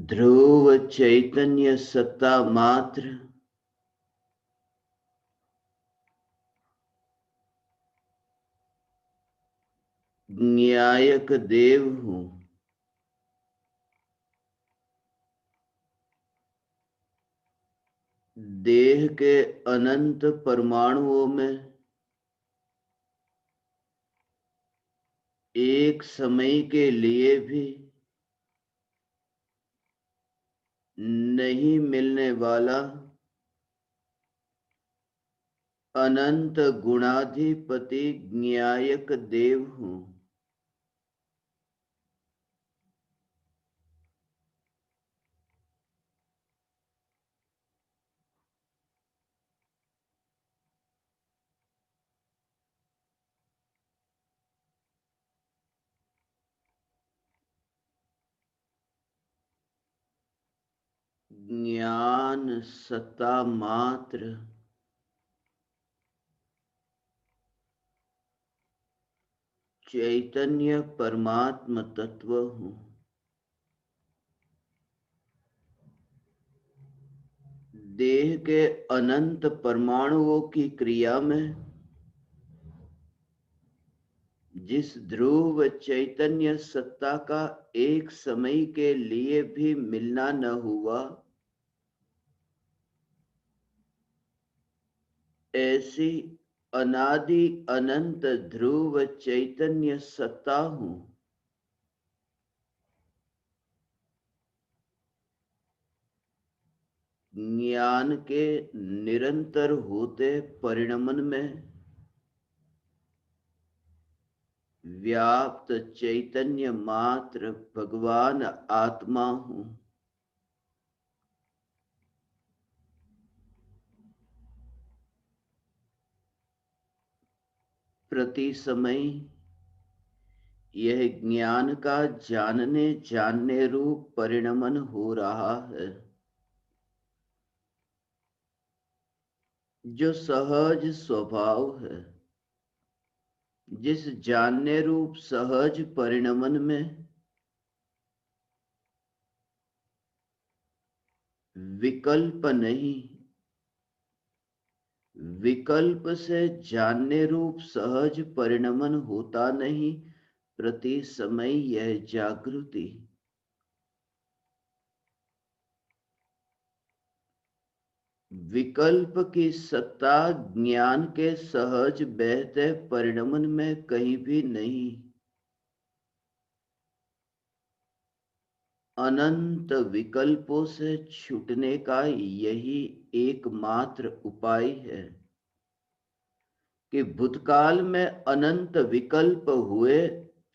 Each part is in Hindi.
ध्रुव चैतन्य सत्ता मात्र न्यायक देव हूं। देह के अनंत परमाणुओं में एक समय के लिए भी नहीं मिलने वाला अनंत गुणाधिपति न्यायक देव हूं। ज्ञान सत्ता मात्र चैतन्य परमात्म तत्व हूं। देह के अनंत परमाणुओं की क्रिया में जिस ध्रुव चैतन्य सत्ता का एक समय के लिए भी मिलना न हुआ, ऐसी अनादि अनंत ध्रुव चैतन्य सत्ता हूं। ज्ञान के निरंतर होते परिणमन में व्याप्त चैतन्य मात्र भगवान आत्मा हूं। प्रति समय यह ज्ञान का जानने रूप परिणमन हो रहा है, जो सहज स्वभाव है। जिस जानने रूप सहज परिणमन में विकल्प नहीं, विकल्प से जानने रूप सहज परिणमन होता नहीं, प्रति समय यह जागृति विकल्प की सत्ता ज्ञान के सहज बहते परिणमन में कहीं भी नहीं। अनंत विकल्पों से छूटने का यही एकमात्र उपाय है कि भूतकाल में अनंत विकल्प हुए,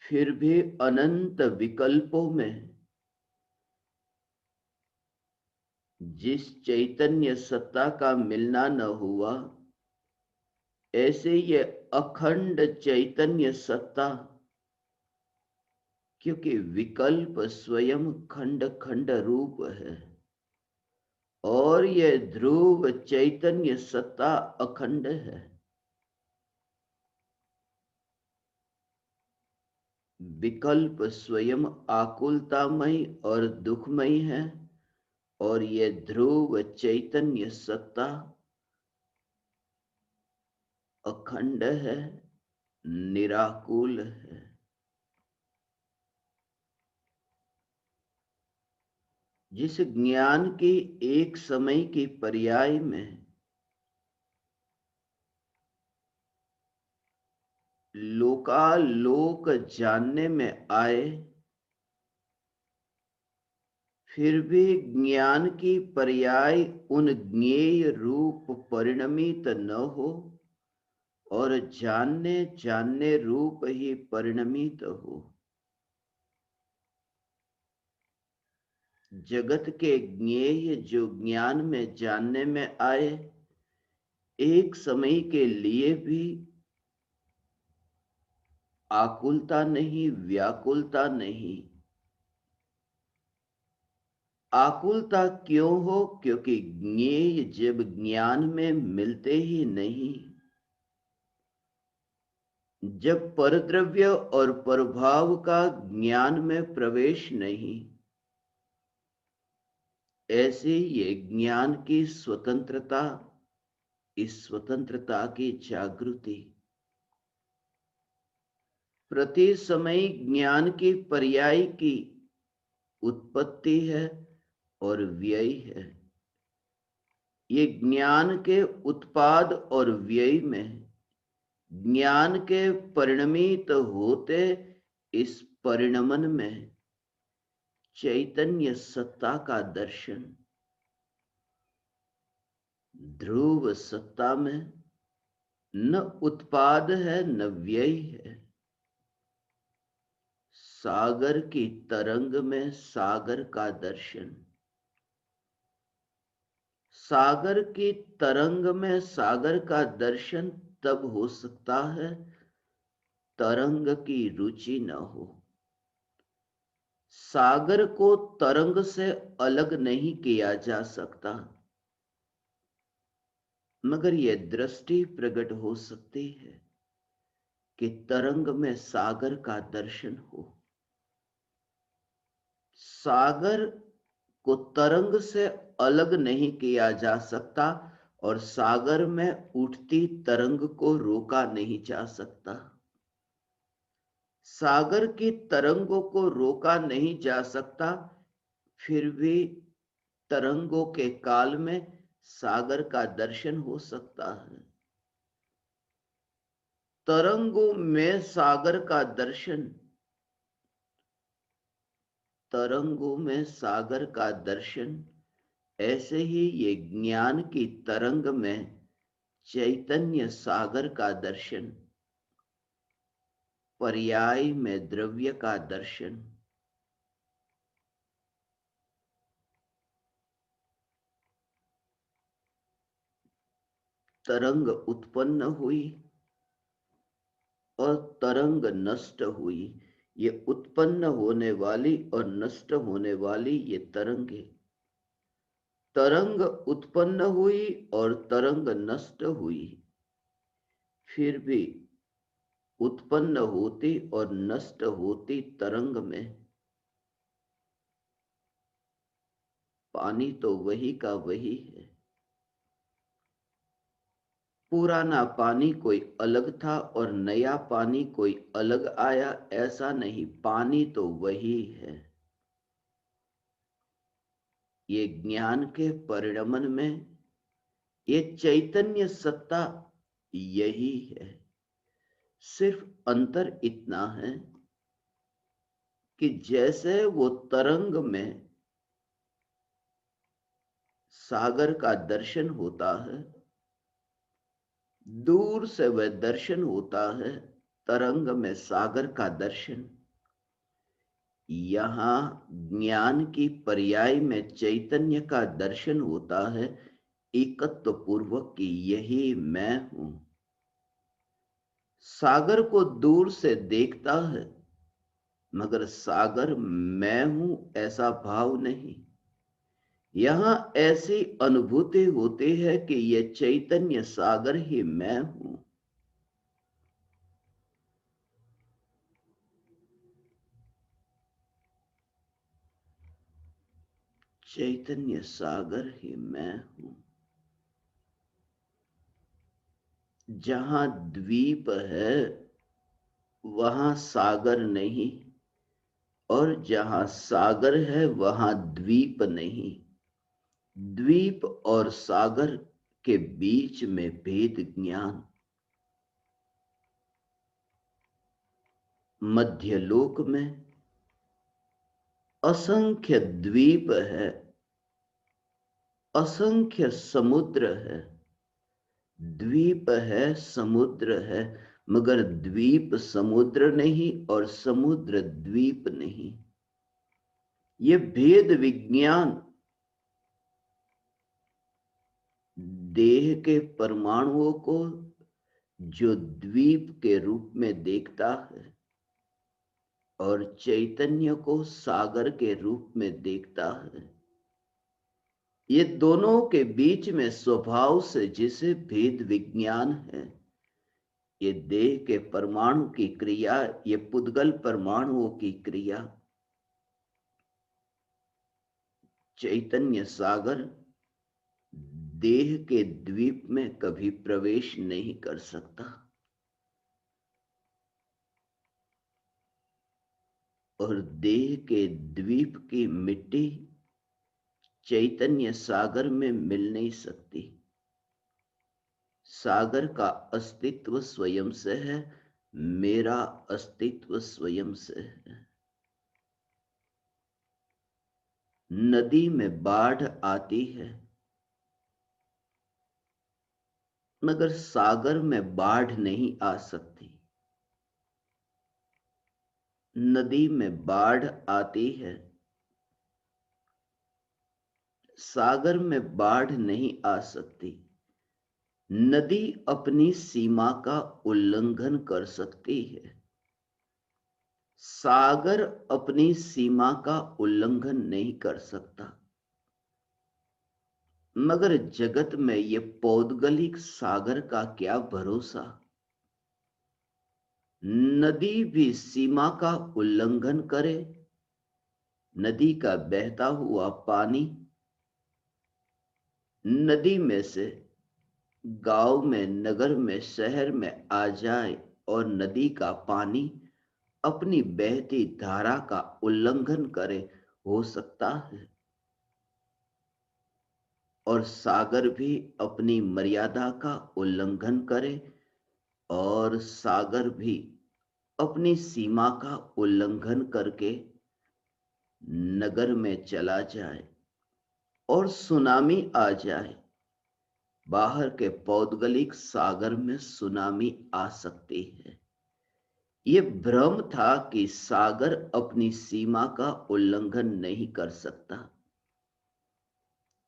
फिर भी अनंत विकल्पों में जिस चैतन्य सत्ता का मिलना न हुआ, ऐसे ये अखंड चैतन्य सत्ता, क्योंकि विकल्प स्वयं खंड खंड रूप है और यह ध्रुव चैतन्य सत्ता अखंड है। विकल्प स्वयं आकुलतामय और दुखमय है और यह ध्रुव चैतन्य सत्ता अखंड है, निराकुल है। जिस ज्ञान की एक समय की पर्याय में लोकालोक जानने में आए, फिर भी ज्ञान की पर्याय उन ज्ञेय रूप परिणमित न हो और जानने रूप ही परिणमित हो। जगत के ज्ञेय जो ज्ञान में जानने में आए, एक समय के लिए भी आकुलता नहीं, व्याकुलता नहीं। आकुलता क्यों हो? क्योंकि ज्ञेय जब ज्ञान में मिलते ही नहीं, जब परद्रव्य और परभाव का ज्ञान में प्रवेश नहीं, ऐसे ये ज्ञान की स्वतंत्रता, इस स्वतंत्रता की जागृति प्रति समय ज्ञान की पर्याय की उत्पत्ति है और व्यय है। ये ज्ञान के उत्पाद और व्यय में ज्ञान के परिणमित होते इस परिणमन में चैतन्य सत्ता का दर्शन, ध्रुव सत्ता में न उत्पाद है न व्यय है। सागर की तरंग में सागर का दर्शन, सागर की तरंग में सागर का दर्शन तब हो सकता है तरंग की रुचि न हो। सागर को तरंग से अलग नहीं किया जा सकता, मगर यह दृष्टि प्रकट हो सकती है कि तरंग में सागर का दर्शन हो। सागर को तरंग से अलग नहीं किया जा सकता और सागर में उठती तरंग को रोका नहीं जा सकता। सागर की तरंगों को रोका नहीं जा सकता, फिर भी तरंगों के काल में सागर का दर्शन हो सकता है। तरंगों में सागर का दर्शन, तरंगों में सागर का दर्शन, ऐसे ही ये ज्ञान की तरंग में चैतन्य सागर का दर्शन, पर्याय में द्रव्य का दर्शन। तरंग उत्पन्न हुई और तरंग नष्ट हुई। ये उत्पन्न होने वाली और नष्ट होने वाली ये तरंगे, तरंग उत्पन्न हुई और तरंग नष्ट हुई, फिर भी उत्पन्न होती और नष्ट होती तरंग में पानी तो वही का वही है। पुराना पानी कोई अलग था और नया पानी कोई अलग आया, ऐसा नहीं, पानी तो वही है। ये ज्ञान के परिणमन में ये चैतन्य सत्ता यही है। सिर्फ अंतर इतना है कि जैसे वो तरंग में सागर का दर्शन होता है, दूर से वह दर्शन होता है, तरंग में सागर का दर्शन। यहां ज्ञान की पर्याय में चैतन्य का दर्शन होता है, एकत्व पूर्वक कि यही मैं हूं। सागर को दूर से देखता है, मगर सागर मैं हूं ऐसा भाव नहीं। यहां ऐसी अनुभूति होती है कि यह चैतन्य सागर ही मैं हूं। चैतन्य सागर ही मैं हूं। जहां द्वीप है वहां सागर नहीं, और जहां सागर है वहां द्वीप नहीं। द्वीप और सागर के बीच में भेद ज्ञान। मध्यलोक में असंख्य द्वीप है, असंख्य समुद्र है। द्वीप है, समुद्र है, मगर द्वीप समुद्र नहीं और समुद्र द्वीप नहीं। ये भेद विज्ञान देह के परमाणुओं को जो द्वीप के रूप में देखता है और चैतन्य को सागर के रूप में देखता है, ये दोनों के बीच में स्वभाव से जिसे भेद विज्ञान है, ये देह के परमाणु की क्रिया, ये पुद्गल परमाणुओं की क्रिया, चैतन्य सागर देह के द्वीप में कभी प्रवेश नहीं कर सकता, और देह के द्वीप की मिट्टी चैतन्य सागर में मिल नहीं सकती। सागर का अस्तित्व स्वयं से है, मेरा अस्तित्व स्वयं से है। नदी में बाढ़ आती है, मगर सागर में बाढ़ नहीं आ सकती। नदी में बाढ़ आती है, सागर में बाढ़ नहीं आ सकती। नदी अपनी सीमा का उल्लंघन कर सकती है, सागर अपनी सीमा का उल्लंघन नहीं कर सकता। मगर जगत में ये पौद्गलिक सागर का क्या भरोसा। नदी भी सीमा का उल्लंघन करे, नदी का बहता हुआ पानी नदी में से गांव में, नगर में, शहर में आ जाए और नदी का पानी अपनी बहती धारा का उल्लंघन करे, हो सकता है। और सागर भी अपनी मर्यादा का उल्लंघन करे, और सागर भी अपनी सीमा का उल्लंघन करके नगर में चला जाए और सुनामी आ जाए। बाहर के पौद्गलिक सागर में सुनामी आ सकती है। ये भ्रम था कि सागर अपनी सीमा का उल्लंघन नहीं कर सकता।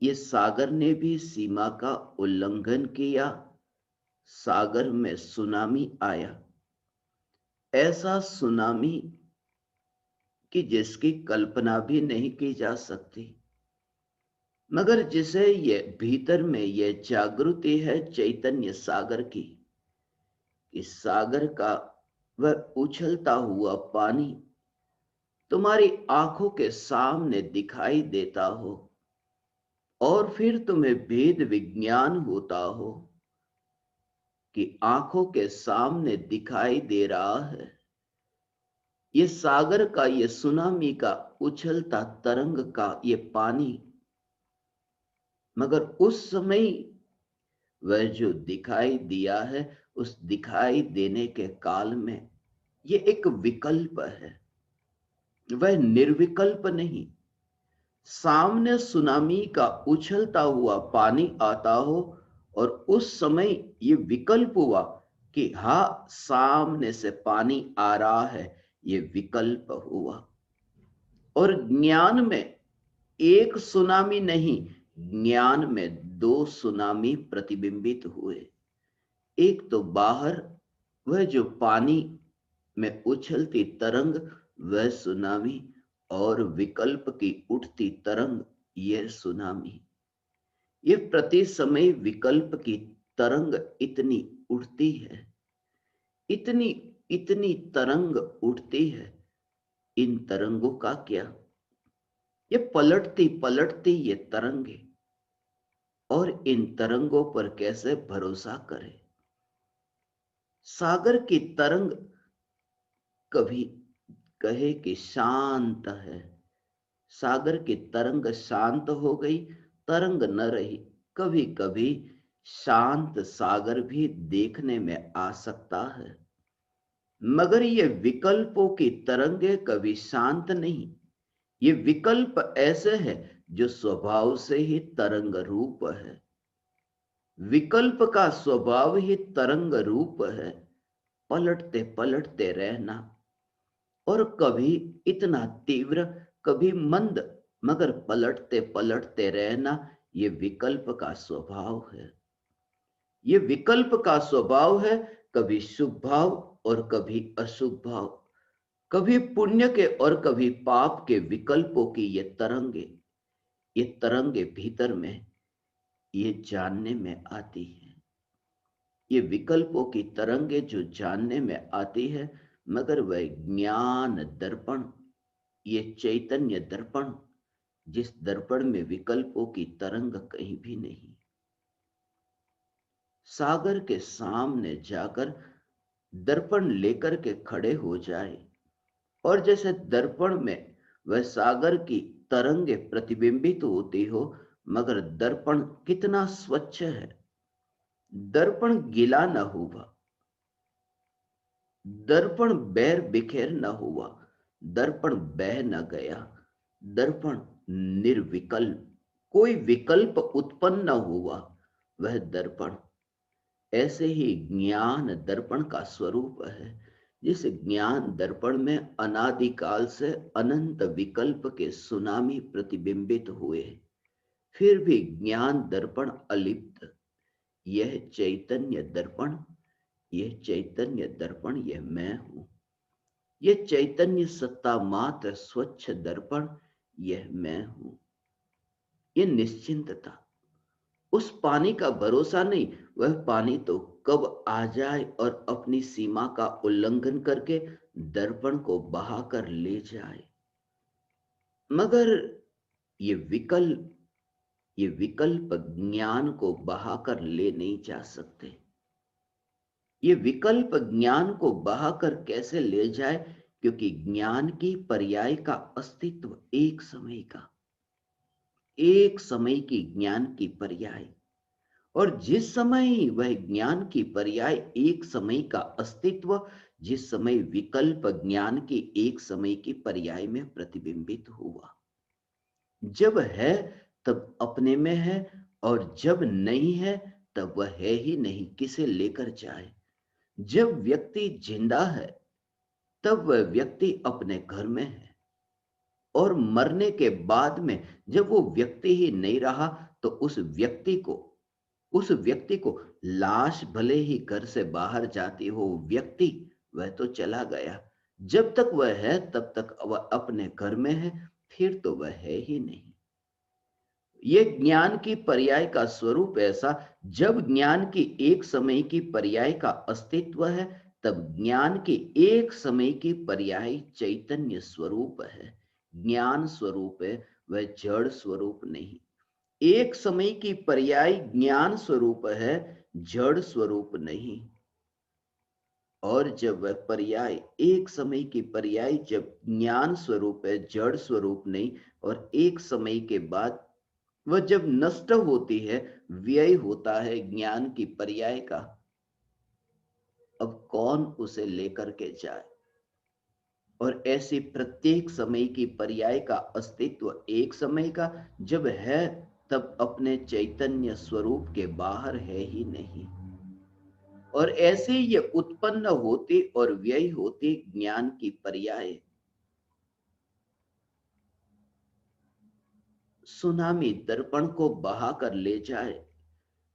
ये सागर ने भी सीमा का उल्लंघन किया, सागर में सुनामी आया। ऐसा सुनामी कि जिसकी कल्पना भी नहीं की जा सकती, मगर जिसे ये भीतर में ये जागृति है चैतन्य सागर की, इस सागर का वह उछलता हुआ पानी तुम्हारी आंखों के सामने दिखाई देता हो, और फिर तुम्हें भेद विज्ञान होता हो कि आंखों के सामने दिखाई दे रहा है ये सागर का, ये सुनामी का उछलता तरंग का ये पानी। मगर उस समय वह जो दिखाई दिया है, उस दिखाई देने के काल में ये एक विकल्प है, वह निर्विकल्प नहीं। सामने सुनामी का उछलता हुआ पानी आता हो और उस समय ये विकल्प हुआ कि हाँ, सामने से पानी आ रहा है, ये विकल्प हुआ। और ज्ञान में एक सुनामी नहीं, ज्ञान में दो सुनामी प्रतिबिंबित हुए। एक तो बाहर वह जो पानी में उछलती तरंग, वह सुनामी, और विकल्प की उठती तरंग, यह सुनामी। ये प्रति समय विकल्प की तरंग इतनी उठती है, इतनी इतनी तरंग उठती है। इन तरंगों का क्या, ये पलटती पलटती ये तरंगे, और इन तरंगों पर कैसे भरोसा करें। सागर की तरंग कभी कहे कि शांत है, सागर की तरंग शांत हो गई, तरंग न रही। कभी कभी शांत सागर भी देखने में आ सकता है, मगर ये विकल्पों की तरंगे कभी शांत नहीं। ये विकल्प ऐसे है जो स्वभाव से ही तरंग रूप है। विकल्प का स्वभाव ही तरंग रूप है, पलटते पलटते रहना, और कभी इतना तीव्र, कभी मंद, मगर पलटते पलटते रहना, ये विकल्प का स्वभाव है। ये विकल्प का स्वभाव है, कभी शुभ भाव और कभी अशुभ भाव, कभी पुण्य के और कभी पाप के विकल्पों की ये तरंगे भीतर में ये जानने में आती है। ये विकल्पों की तरंगे जो जानने में आती है, मगर वह ज्ञान दर्पण, ये चैतन्य दर्पण जिस दर्पण में विकल्पों की तरंग कहीं भी नहीं। सागर के सामने जाकर दर्पण लेकर के खड़े हो जाए और जैसे दर्पण में वह सागर की तरंगे प्रतिबिंबित होती हो, मगर दर्पण कितना स्वच्छ है, दर्पण गीला न हुआ, दर्पण बैर बिखेर न हुआ, दर्पण बह न गया, दर्पण निर्विकल्प, कोई विकल्प उत्पन्न न हुआ, वह दर्पण। ऐसे ही ज्ञान दर्पण का स्वरूप है। जिस ज्ञान दर्पण में अनादिकाल से अनंत विकल्प के सुनामी प्रतिबिंबित हुए, फिर भी ज्ञान दर्पण अलिप्त। यह चैतन्य दर्पण, यह चैतन्य दर्पण, यह मैं हूं। यह चैतन्य सत्ता मात्र स्वच्छ दर्पण, यह मैं हूं। यह निश्चिंतता, उस पानी का भरोसा नहीं, वह पानी तो कब आ जाए और अपनी सीमा का उल्लंघन करके दर्पण को बहाकर ले जाए। मगर ये विकल्प, ये विकल्प ज्ञान को बहाकर ले नहीं जा सकते। ये विकल्प ज्ञान को बहाकर कैसे ले जाए? क्योंकि ज्ञान की पर्याय का अस्तित्व एक समय का, एक समय की ज्ञान की पर्याय, और जिस समय वह ज्ञान की पर्याय एक समय का अस्तित्व, जिस समय विकल्प ज्ञान की एक समय की पर्याय में प्रतिबिंबित हुआ, जब है तब अपने में है, और जब नहीं है तब वह है ही नहीं, किसे लेकर जाए। जब व्यक्ति जिंदा है तब वह व्यक्ति अपने घर में है, और मरने के बाद में जब वो व्यक्ति ही नहीं रहा, तो उस व्यक्ति को लाश भले ही घर से बाहर जाती हो, व्यक्ति वह तो चला गया। जब तक वह है तब तक वह अपने घर में है, फिर तो वह है ही नहीं। ये ज्ञान की पर्याय का स्वरूप ऐसा, जब ज्ञान की एक समय की पर्याय का अस्तित्व है, तब ज्ञान की एक समय की पर्याय चैतन्य स्वरूप है, ज्ञान स्वरूप है, वह जड़ स्वरूप नहीं। एक समय की पर्याय ज्ञान स्वरूप है, जड़ स्वरूप नहीं। और जब वह पर्याय, एक समय की पर्याय जब ज्ञान स्वरूप है, जड़ स्वरूप नहीं, और एक समय के बाद वह जब नष्ट होती है, व्यय होता है ज्ञान की पर्याय का, अब कौन उसे लेकर के जाए? और ऐसी प्रत्येक समय की पर्याय का अस्तित्व एक समय का जब है, तब अपने चैतन्य स्वरूप के बाहर है ही नहीं। और ऐसे ही ये उत्पन्न होती और व्यय होती ज्ञान की पर्याय। सुनामी दर्पण को बहा कर ले जाए,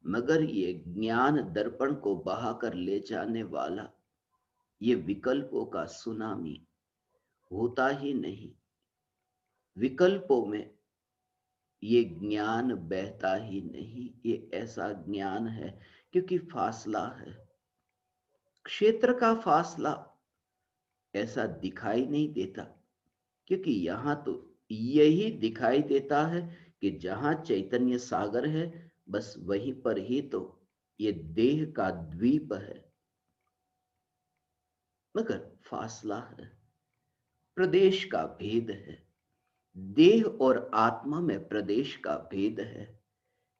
मगर ये ज्ञान दर्पण को बहा कर ले जाने वाला, ये विकल्पों का सुनामी होता ही नहीं। विकल्पों में ये ज्ञान बहता ही नहीं। ये ऐसा ज्ञान है क्योंकि फासला है, क्षेत्र का फासला ऐसा दिखाई नहीं देता, क्योंकि यहां तो यही दिखाई देता है कि जहां चैतन्य सागर है, बस वहीं पर ही तो ये देह का द्वीप है। मगर फासला है, प्रदेश का भेद है, देह और आत्मा में प्रदेश का भेद है।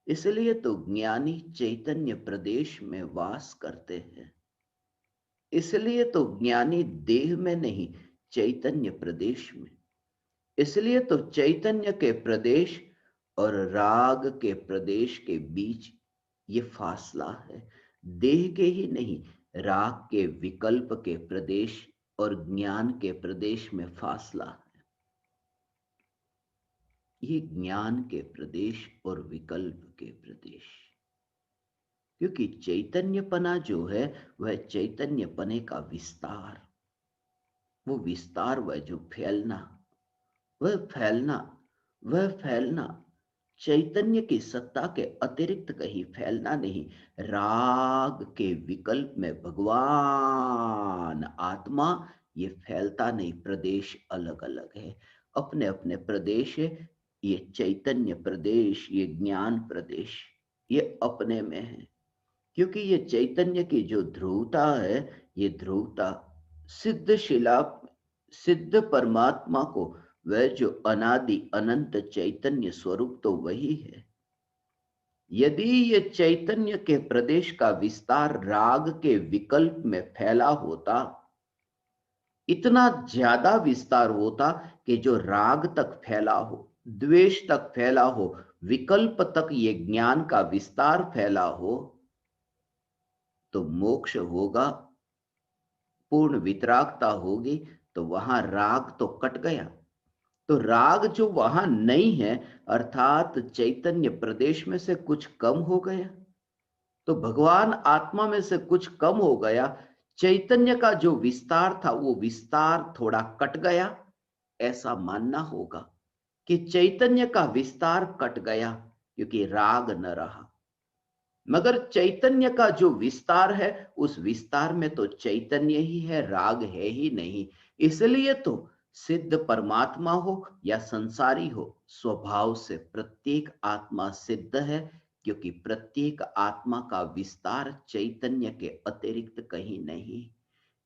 इसलिए तो ज्ञानी चैतन्य प्रदेश में वास करते हैं। इसलिए तो ज्ञानी देह में नहीं, चैतन्य प्रदेश में। इसलिए तो चैतन्य के प्रदेश और राग के प्रदेश के बीच ये फासला है, देह के ही नहीं, राग के विकल्प के प्रदेश और ज्ञान के प्रदेश में फासला है। ये ज्ञान के प्रदेश और विकल्प के प्रदेश, क्योंकि चैतन्यपना जो है वह चैतन्यपने का विस्तार, वो विस्तार, वह जो फैलना, वह फैलना, वह फैलना चैतन्य की सत्ता के अतिरिक्त कहीं फैलना नहीं। राग के विकल्प में भगवान आत्मा ये फैलता नहीं, प्रदेश अलग अलग है, अपने अपने प्रदेश है। ये चैतन्य प्रदेश, ये ज्ञान प्रदेश, ये अपने में है। क्योंकि ये चैतन्य की जो ध्रुवता है, ये ध्रुवता सिद्ध शिला, सिद्ध परमात्मा को, वह जो अनादि अनंत चैतन्य स्वरूप तो वही है। यदि ये चैतन्य के प्रदेश का विस्तार राग के विकल्प में फैला होता, इतना ज्यादा विस्तार होता कि जो राग तक फैला हो, द्वेष तक फैला हो, विकल्प तक ये ज्ञान का विस्तार फैला हो, तो मोक्ष होगा, पूर्ण वितरागता होगी, तो वहां राग तो कट गया। तो राग जो वहां नहीं है, अर्थात चैतन्य प्रदेश में से कुछ कम हो गया, तो भगवान आत्मा में से कुछ कम हो गया। चैतन्य का जो विस्तार था, वो विस्तार थोड़ा कट गया, ऐसा मानना होगा कि चैतन्य का विस्तार कट गया क्योंकि राग न रहा। मगर चैतन्य का जो विस्तार है, उस विस्तार में तो चैतन्य ही है, राग है ही नहीं। इसलिए तो सिद्ध परमात्मा हो या संसारी हो, स्वभाव से प्रत्येक आत्मा सिद्ध है, क्योंकि प्रत्येक आत्मा का विस्तार चैतन्य के अतिरिक्त कहीं नहीं।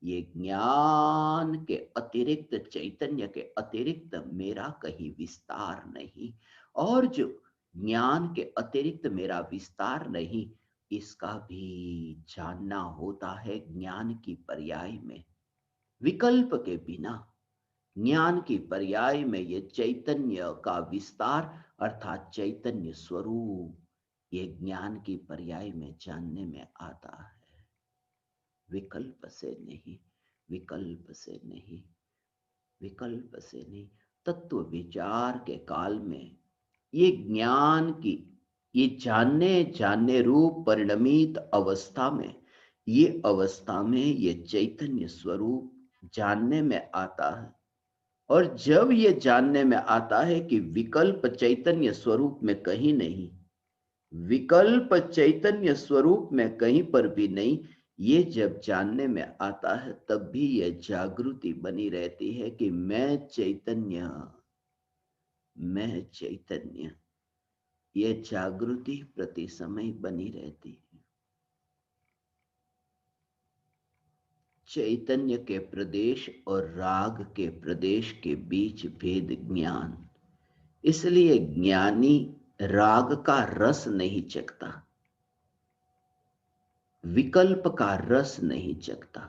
ये ज्ञान के अतिरिक्त, चैतन्य के अतिरिक्त मेरा कहीं विस्तार नहीं। और जो ज्ञान के अतिरिक्त मेरा विस्तार नहीं, इसका भी जानना होता है ज्ञान की पर्याय में, विकल्प के बिना। ज्ञान की पर्याय में ये चैतन्य का विस्तार अर्थात चैतन्य स्वरूप, ये ज्ञान की पर्याय में जानने में आता है, विकल्प से नहीं, विकल्प से नहीं, विकल्प से नहीं। तत्व विचार के काल में ये ज्ञान की, ये जानने जानने रूप परिणमित अवस्था में, ये अवस्था में ये चैतन्य स्वरूप जानने में आता है। और जब ये जानने में आता है कि विकल्प चैतन्य स्वरूप में कहीं नहीं, विकल्प चैतन्य स्वरूप में कहीं पर भी नहीं, ये जब जानने में आता है, तब भी यह जागृति बनी रहती है कि मैं चैतन्य, मैं चैतन्य। ये जागृति प्रति समय बनी रहती है। चैतन्य के प्रदेश और राग के प्रदेश के बीच भेद ज्ञान। इसलिए ज्ञानी राग का रस नहीं चखता, विकल्प का रस नहीं चखता।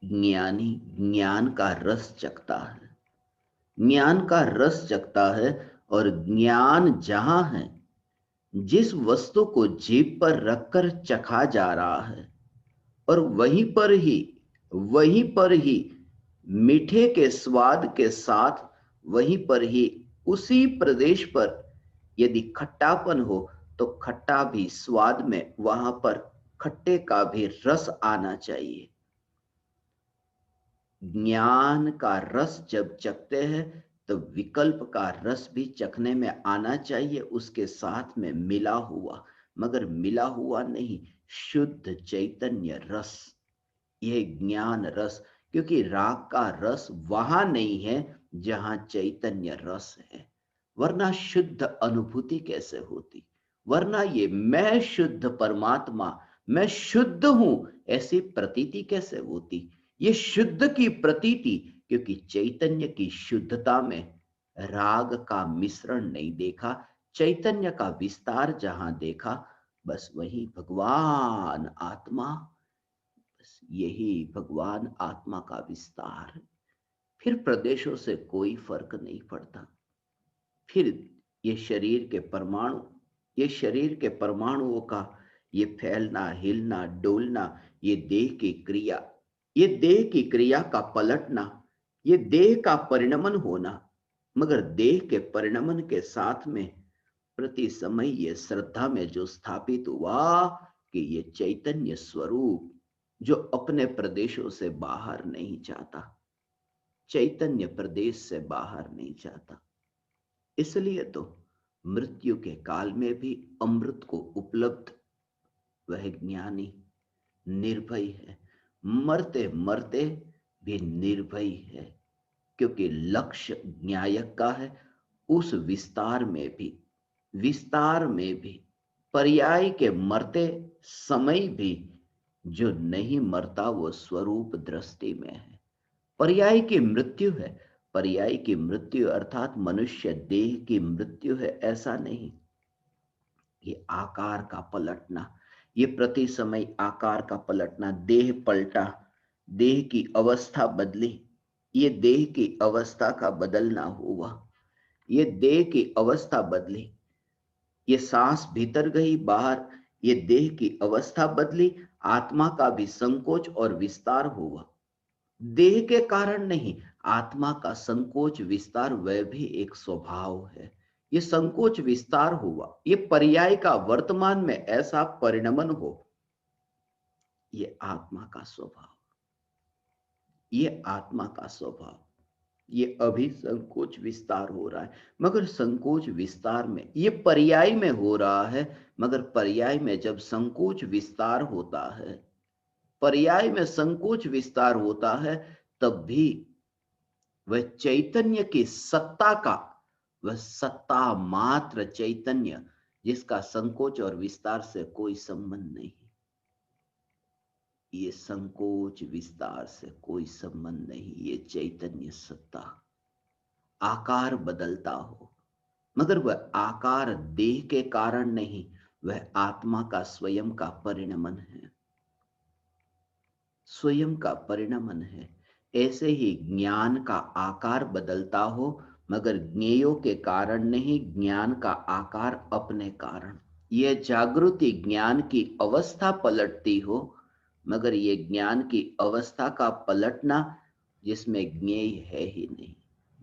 ज्ञानी ज्ञान का रस चखता है, ज्ञान का रस चखता है। और ज्ञान जहां है, जिस वस्तु को जीभ पर रखकर चखा जा रहा है, और वहीं पर ही मीठे के स्वाद के साथ, वहीं पर ही उसी प्रदेश पर यदि खट्टापन हो, तो खट्टा भी स्वाद में, वहां पर खट्टे का भी रस आना चाहिए। ज्ञान का रस जब चखते हैं, तो विकल्प का रस भी चखने में आना चाहिए, उसके साथ में मिला हुआ, मगर मिला हुआ नहीं, शुद्ध चैतन्य रस, यह ज्ञान रस। क्योंकि राग का रस वहां नहीं है जहां चैतन्य रस है, वरना शुद्ध अनुभूति कैसे होती, वरना ये मैं शुद्ध परमात्मा, मैं शुद्ध हूं, ऐसी प्रतीति कैसे होती। ये शुद्ध की प्रतीति, क्योंकि चैतन्य की शुद्धता में राग का मिश्रण नहीं देखा, चैतन्य का विस्तार जहां देखा, बस वही भगवान आत्मा, बस यही भगवान आत्मा का विस्तार है। फिर प्रदेशों से कोई फर्क नहीं पड़ता। फिर ये शरीर के परमाणु, ये शरीर के परमाणुओं का ये फैलना, हिलना, डोलना, ये देह की क्रिया, ये देह की क्रिया का पलटना, ये देह का परिणमन होना, मगर देह के परिणमन के साथ में प्रति समय ये श्रद्धा में जो स्थापित हुआ कि ये चैतन्य स्वरूप जो अपने प्रदेशों से बाहर नहीं जाता, चैतन्य प्रदेश से बाहर नहीं जाता। इसलिए तो मृत्यु के काल में भी अमृत को उपलब्ध वह ज्ञानी निर्भय है, मरते मरते भी निर्भय है। क्योंकि लक्ष्य न्यायक का है। उस विस्तार में भी पर्याय के मरते समय भी जो नहीं मरता वो स्वरूप दृष्टि में है। पर्याय की मृत्यु है, पर्याय की मृत्यु अर्थात मनुष्य देह की मृत्यु है ऐसा नहीं। ये आकार का पलटना, ये प्रति समय आकार का पलटना, देह पलटा, देह की अवस्था बदली, ये देह की अवस्था का बदलना हुआ, ये देह की अवस्था बदली, ये सांस भीतर गई बाहर, ये देह की अवस्था बदली, आत्मा का भी संकोच और विस्तार हुआ। देह के कारण नहीं, आत्मा का संकोच विस्तार वह भी एक स्वभाव है। ये संकोच विस्तार हुआ, ये पर्याय का वर्तमान में ऐसा परिणमन हो, ये आत्मा का स्वभाव, ये आत्मा का स्वभाव। ये अभी संकोच विस्तार हो रहा है, मगर संकोच विस्तार में ये पर्याय में हो रहा है। मगर पर्याय में जब संकोच विस्तार होता है, पर्याय में संकोच विस्तार होता है, तब भी वह चैतन्य की सत्ता का, वह सत्ता मात्र चैतन्य जिसका संकोच और विस्तार से कोई संबंध नहीं, ये संकोच विस्तार से कोई संबंध नहीं, ये चैतन्य सत्ता। आकार बदलता हो मगर वह आकार देह के कारण नहीं, वह आत्मा का स्वयं का परिणमन है, स्वयं का परिणमन है। ऐसे ही ज्ञान का आकार बदलता हो मगर ज्ञेयों के कारण नहीं, ज्ञान का आकार अपने कारण। यह जागृति ज्ञान की अवस्था पलटती हो मगर यह ज्ञान की अवस्था का पलटना जिसमें ज्ञेय है ही नहीं।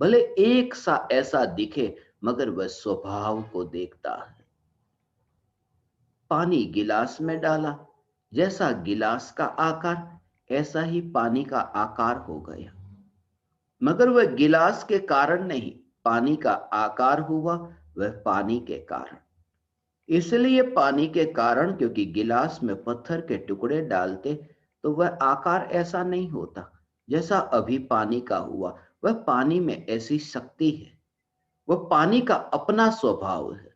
भले एक सा ऐसा दिखे मगर वह स्वभाव को देखता है। पानी गिलास में डाला, जैसा गिलास का आकार ऐसा ही पानी का आकार हो गया, मगर वह गिलास के कारण नहीं, पानी का आकार हुआ, वह पानी के कारण। इसलिए पानी के कारण क्योंकि गिलास में पत्थर के टुकड़े डालते तो वह आकार ऐसा नहीं होता जैसा अभी पानी का हुआ। वह पानी में ऐसी शक्ति है, वह पानी का अपना स्वभाव है।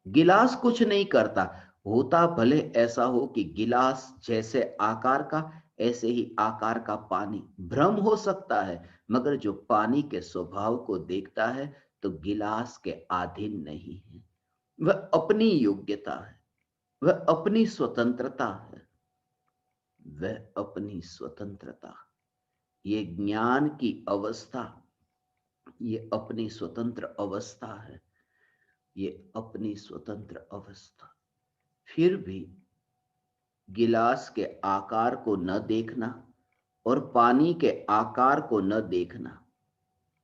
गिलास कुछ नहीं करता, होता भले ऐसा हो कि गिलास जैसे आकार का ऐसे ही आकार का पानी, भ्रम हो सकता है, मगर जो पानी के स्वभाव को देखता है तो गिलास के अधीन नहीं है। वह अपनी योग्यता है, वह अपनी स्वतंत्रता है, वह अपनी स्वतंत्रता। ये ज्ञान की अवस्था, ये अपनी स्वतंत्र अवस्था है, ये अपनी स्वतंत्र अवस्था। फिर भी गिलास के आकार को न देखना और पानी के आकार को न देखना,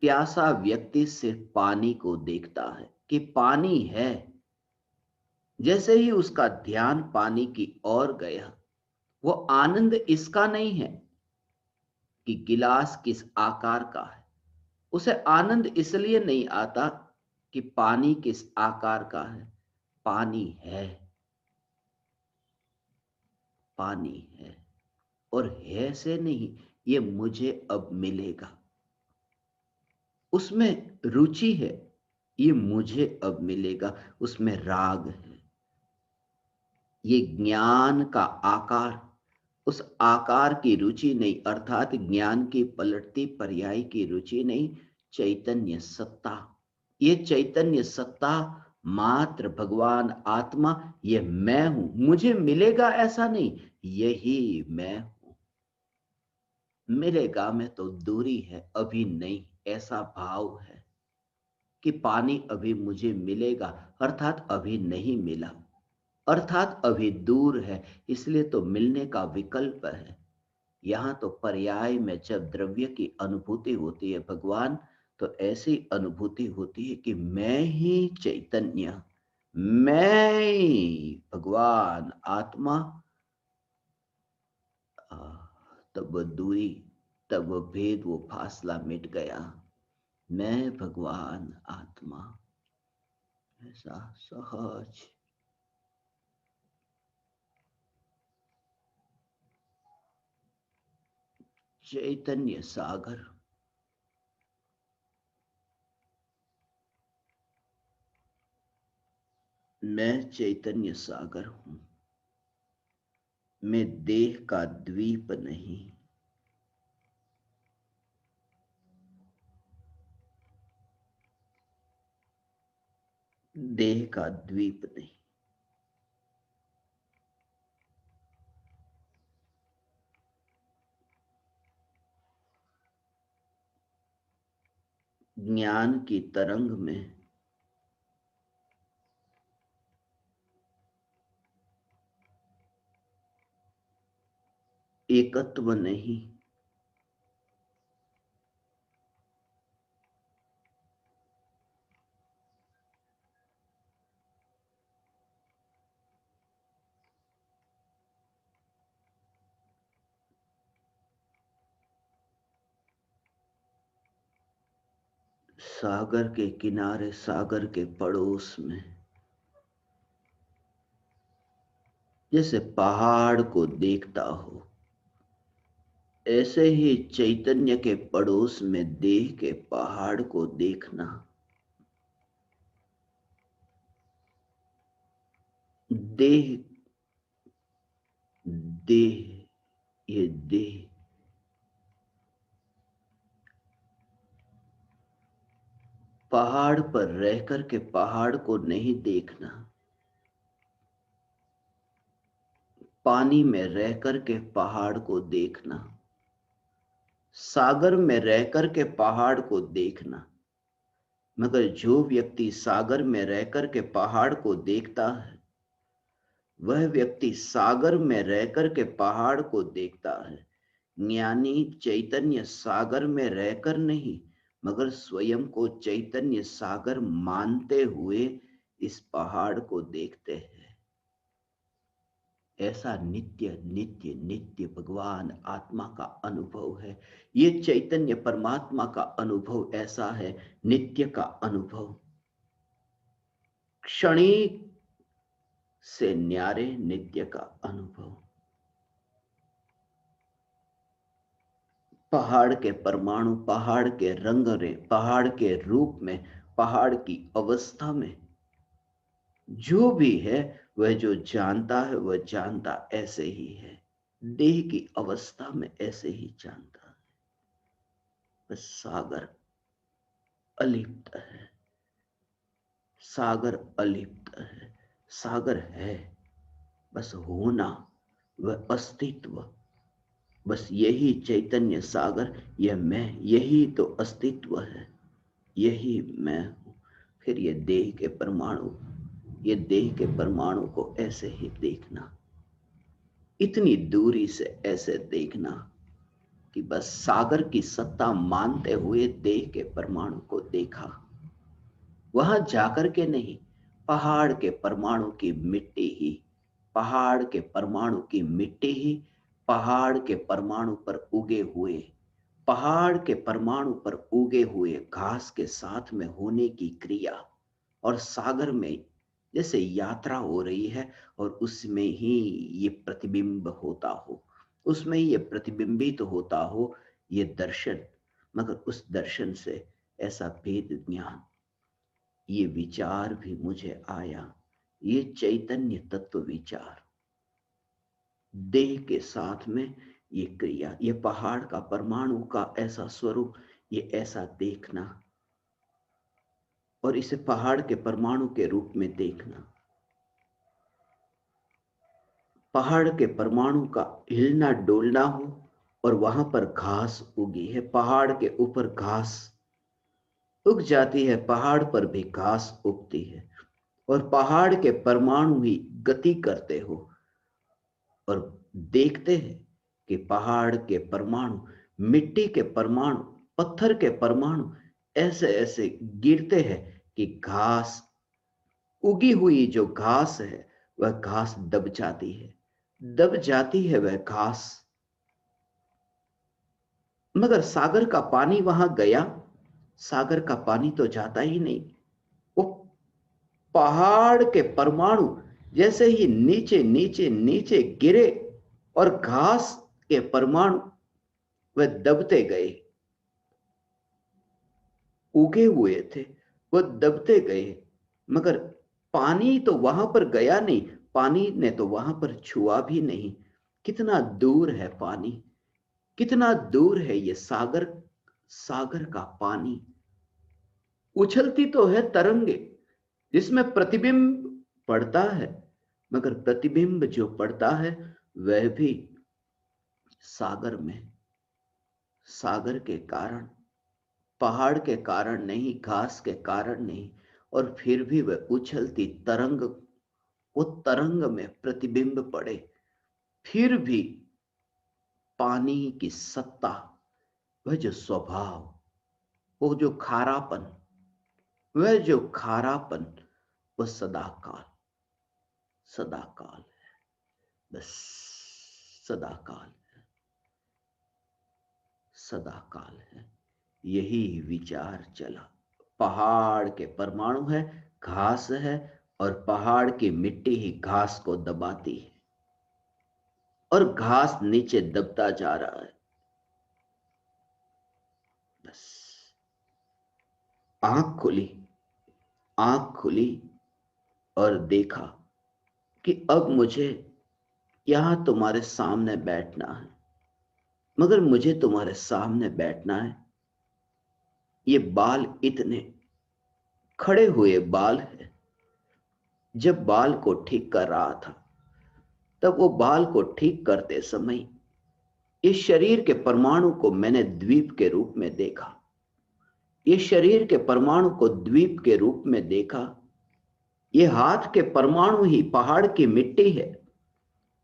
प्यासा व्यक्ति सिर्फ पानी को देखता है कि पानी है। जैसे ही उसका ध्यान पानी की ओर गया, वो आनंद इसका नहीं है कि गिलास किस आकार का है, उसे आनंद इसलिए नहीं आता कि पानी किस आकार का है। पानी है, पानी है, और है से नहीं, ये मुझे अब मिलेगा, उसमें रुचि है, ये मुझे अब मिलेगा, उसमें राग है। ये ज्ञान का आकार, उस आकार की रुचि नहीं, अर्थात ज्ञान की पलटती पर्याय की रुचि नहीं, चैतन्य सत्ता। ये चैतन्य सत्ता मात्र भगवान आत्मा, ये मैं हूं, मुझे मिलेगा ऐसा नहीं, यही मैं हूं। मिलेगा में तो दूरी है, अभी नहीं, ऐसा भाव है कि पानी अभी मुझे मिलेगा अर्थात अभी नहीं मिला, अर्थात अभी दूर है, इसलिए तो मिलने का विकल्प है। यहां तो पर्याय में जब द्रव्य की अनुभूति होती है भगवान, तो ऐसी अनुभूति होती है कि मैं ही चैतन्य, मैं ही भगवान आत्मा। तब वो दूरी, तब वो भेद, वो फासला मिट गया। मैं भगवान आत्मा, ऐसा सहज। चैतन्य सागर, मैं चैतन्य सागर हूं, मैं देह का द्वीप नहीं। देह का द्वीप नहीं। ज्ञान की तरंग में एकत्व नहीं, सागर के किनारे, सागर के पड़ोस में, जैसे पहाड़ को देखता हो, ऐसे ही चैतन्य के पड़ोस में देह के पहाड़ को देखना। देह, देह, ये देह पहाड़ पर रहकर के पहाड़ को नहीं देखना, पानी में रहकर के पहाड़ को देखना, सागर में रहकर के पहाड़ को देखना। मगर जो व्यक्ति सागर में रहकर के पहाड़ को देखता है, वह व्यक्ति सागर में रहकर के पहाड़ को देखता है। ज्ञानी चैतन्य सागर में रहकर नहीं, मगर स्वयं को चैतन्य सागर मानते हुए इस पहाड़ को देखते हैं। ऐसा नित्य नित्य नित्य भगवान आत्मा का अनुभव है। ये चैतन्य परमात्मा का अनुभव ऐसा है, नित्य का अनुभव, क्षणिक से न्यारे नित्य का अनुभव। पहाड़ के परमाणु, पहाड़ के रंग रे, पहाड़ के रूप में, पहाड़ की अवस्था में जो भी है, वह जो जानता है वह जानता ऐसे ही है। देह की अवस्था में ऐसे ही जानता है। बस सागर अलिप्त है, सागर अलिप्त है, सागर है, बस होना, वह अस्तित्व, बस यही चैतन्य सागर, यह मैं, यही तो अस्तित्व है, यही मैं हूं। फिर ये देह के परमाणु, ये देह के परमाणु को ऐसे ही देखना, इतनी दूरी से ऐसे देखना कि बस सागर की सत्ता मानते हुए देह के परमाणु को देखा। वहां जाकर के नहीं, पहाड़ के परमाणु की मिट्टी ही, पहाड़ के परमाणु की मिट्टी ही, पहाड़ के परमाणु पर उगे हुए, पहाड़ के परमाणु पर उगे हुए घास के साथ में होने की क्रिया, और सागर में जैसे यात्रा हो रही है और उसमें ही ये प्रतिबिंब होता हो, उसमें ही ये प्रतिबिंबित होता हो ये दर्शन। मगर उस दर्शन से ऐसा भेद ज्ञान, ये विचार भी मुझे आया, ये चैतन्य तत्व विचार, देह के साथ में ये क्रिया, ये पहाड़ का परमाणु का ऐसा स्वरूप, ये ऐसा देखना और इसे पहाड़ के परमाणु के रूप में देखना। पहाड़ के परमाणु का हिलना डोलना हो और वहां पर घास उगी है, पहाड़ के ऊपर घास उग जाती है, पहाड़ पर भी घास उगती है, और पहाड़ के परमाणु ही गति करते हो और देखते हैं कि पहाड़ के परमाणु, मिट्टी के परमाणु, पत्थर के परमाणु ऐसे ऐसे गिरते हैं कि घास, उगी हुई जो घास है वह घास दब जाती है, दब जाती है वह घास। मगर सागर का पानी वहां गया, सागर का पानी तो जाता ही नहीं, वो पहाड़ के परमाणु जैसे ही नीचे नीचे नीचे गिरे और घास के परमाणु वह दबते गए, उगे हुए थे, वह दबते गए। मगर पानी तो वहां पर गया नहीं, पानी ने तो वहां पर छुआ भी नहीं। कितना दूर है पानी, कितना दूर है ये सागर, सागर का पानी। उछलती तो है तरंगे जिसमें प्रतिबिंब पड़ता है, मगर प्रतिबिंब जो पड़ता है वह भी सागर में, सागर के कारण, पहाड़ के कारण नहीं, घास के कारण नहीं। और फिर भी वह उछलती तरंग, वो तरंग में प्रतिबिंब पड़े, फिर भी पानी की सत्ता, वह जो स्वभाव, वो जो खारापन, वह जो खारापन, वह सदाकाल, सदाकाल है, बस सदाकाल है, सदाकाल है। यही विचार चला। पहाड़ के परमाणु है, घास है, और पहाड़ की मिट्टी ही घास को दबाती है, और घास नीचे दबता जा रहा है। बस आंख खुली, आंख खुली और देखा कि अब मुझे यहां तुम्हारे सामने बैठना है, मगर मुझे तुम्हारे सामने बैठना है, ये बाल इतने खड़े हुए बाल है। जब बाल को ठीक कर रहा था, तब वो बाल को ठीक करते समय इस शरीर के परमाणु को मैंने द्वीप के रूप में देखा, ये शरीर के परमाणु को द्वीप के रूप में देखा। ये हाथ के परमाणु ही पहाड़ की मिट्टी है,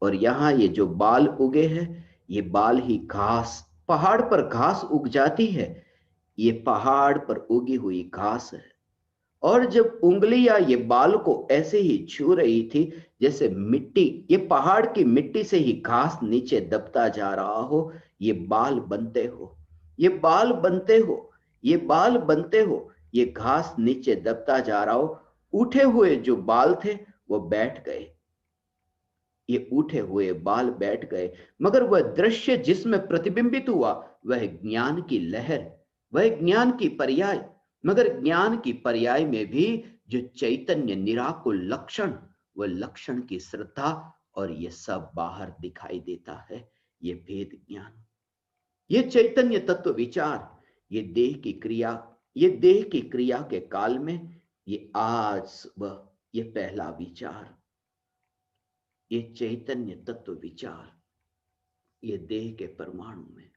और यहां ये जो बाल उगे हैं, ये बाल ही घास, पहाड़ पर घास उग जाती है, ये पहाड़ पर उगी हुई घास है। और जब उंगलियां ये बाल को ऐसे ही छू रही थी, जैसे मिट्टी, ये पहाड़ की मिट्टी से ही घास नीचे दबता जा रहा हो, ये बाल बनते हो, ये बाल बनते हो, ये बाल बनते हो, ये घास नीचे दबता जा रहा हो। उठे हुए जो बाल थे वो बैठ गए, ये उठे हुए बाल बैठ गए, मगर वह दृश्य जिसमें प्रतिबिंबित हुआ वह ज्ञान की लहर, वह ज्ञान की पर्याय। मगर ज्ञान की पर्याय में भी जो चैतन्य निराकुल लक्षण, वह लक्षण की श्रद्धा, और ये सब बाहर दिखाई देता है। ये भेद ज्ञान, ये चैतन्य तत्व विचार, ये देह की क्रिया, ये देह की क्रिया के काल में, ये आज वह, ये पहला विचार, ये चैतन्य तत्व विचार, ये देह के परमाणु में,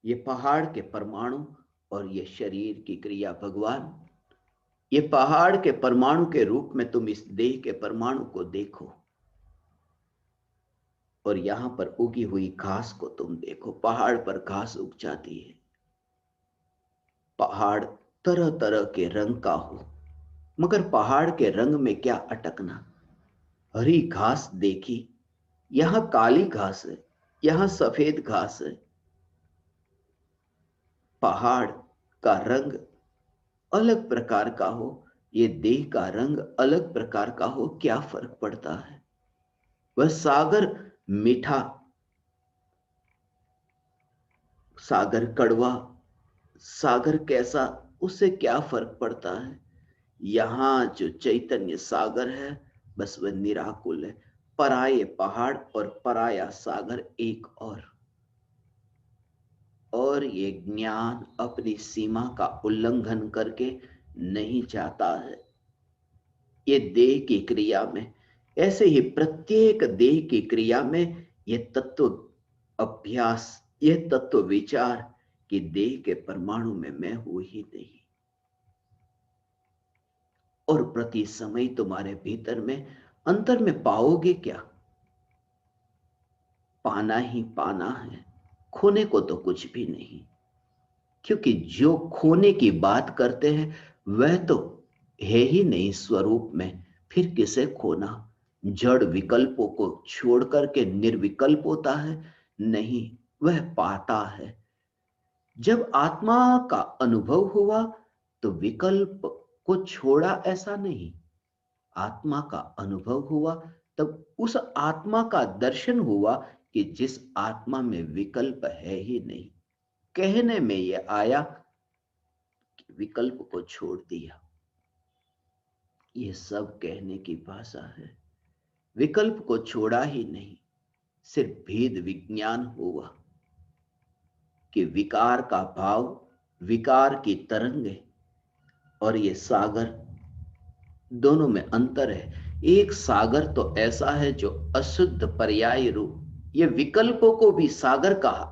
ये पहाड़ के परमाणु, और ये शरीर की क्रिया। भगवान, ये पहाड़ के परमाणु के रूप में तुम इस देह के परमाणु को देखो, और यहां पर उगी हुई घास को तुम देखो। पहाड़ पर घास उग जाती है, पहाड़ तरह तरह के रंग का हो, मगर पहाड़ के रंग में क्या अटकना। हरी घास देखी, यहां काली घास है, यहां सफेद घास है। पहाड़ का रंग अलग प्रकार का हो, ये देह का रंग अलग प्रकार का हो, क्या फर्क पड़ता है। वह सागर मीठा, सागर कड़वा, सागर कैसा, उससे क्या फर्क पड़ता है। यहां जो चैतन्य सागर है, बस वह निराकुल है। पराये पहाड़ और पराया सागर एक और ये ज्ञान अपनी सीमा का उल्लंघन करके नहीं जाता है। ये देह की क्रिया में, ऐसे ही प्रत्येक देह की क्रिया में ये तत्व अभ्यास, ये तत्व विचार कि देह के परमाणु में मैं हूं ही नहीं, और प्रति समय तुम्हारे भीतर में अंतर में पाओगे क्या, पाना ही पाना है, खोने को तो कुछ भी नहीं। क्योंकि जो खोने की बात करते हैं वह तो है ही नहीं स्वरूप में, फिर किसे खोना। जड़ विकल्पों को छोड़ करके निर्विकल्प होता है, नहीं, वह पाता है। जब आत्मा का अनुभव हुआ तो विकल्प को छोड़ा, ऐसा नहीं। आत्मा का अनुभव हुआ तब उस आत्मा का दर्शन हुआ कि जिस आत्मा में विकल्प है ही नहीं। कहने में यह आया कि विकल्प को छोड़ दिया, ये सब कहने की भाषा है। विकल्प को छोड़ा ही नहीं, सिर्फ भेद विज्ञान हुआ कि विकार का भाव, विकार की तरंगे और ये सागर, दोनों में अंतर है। एक सागर तो ऐसा है जो अशुद्ध पर्याय रूप, ये विकल्पों को भी सागर कहा,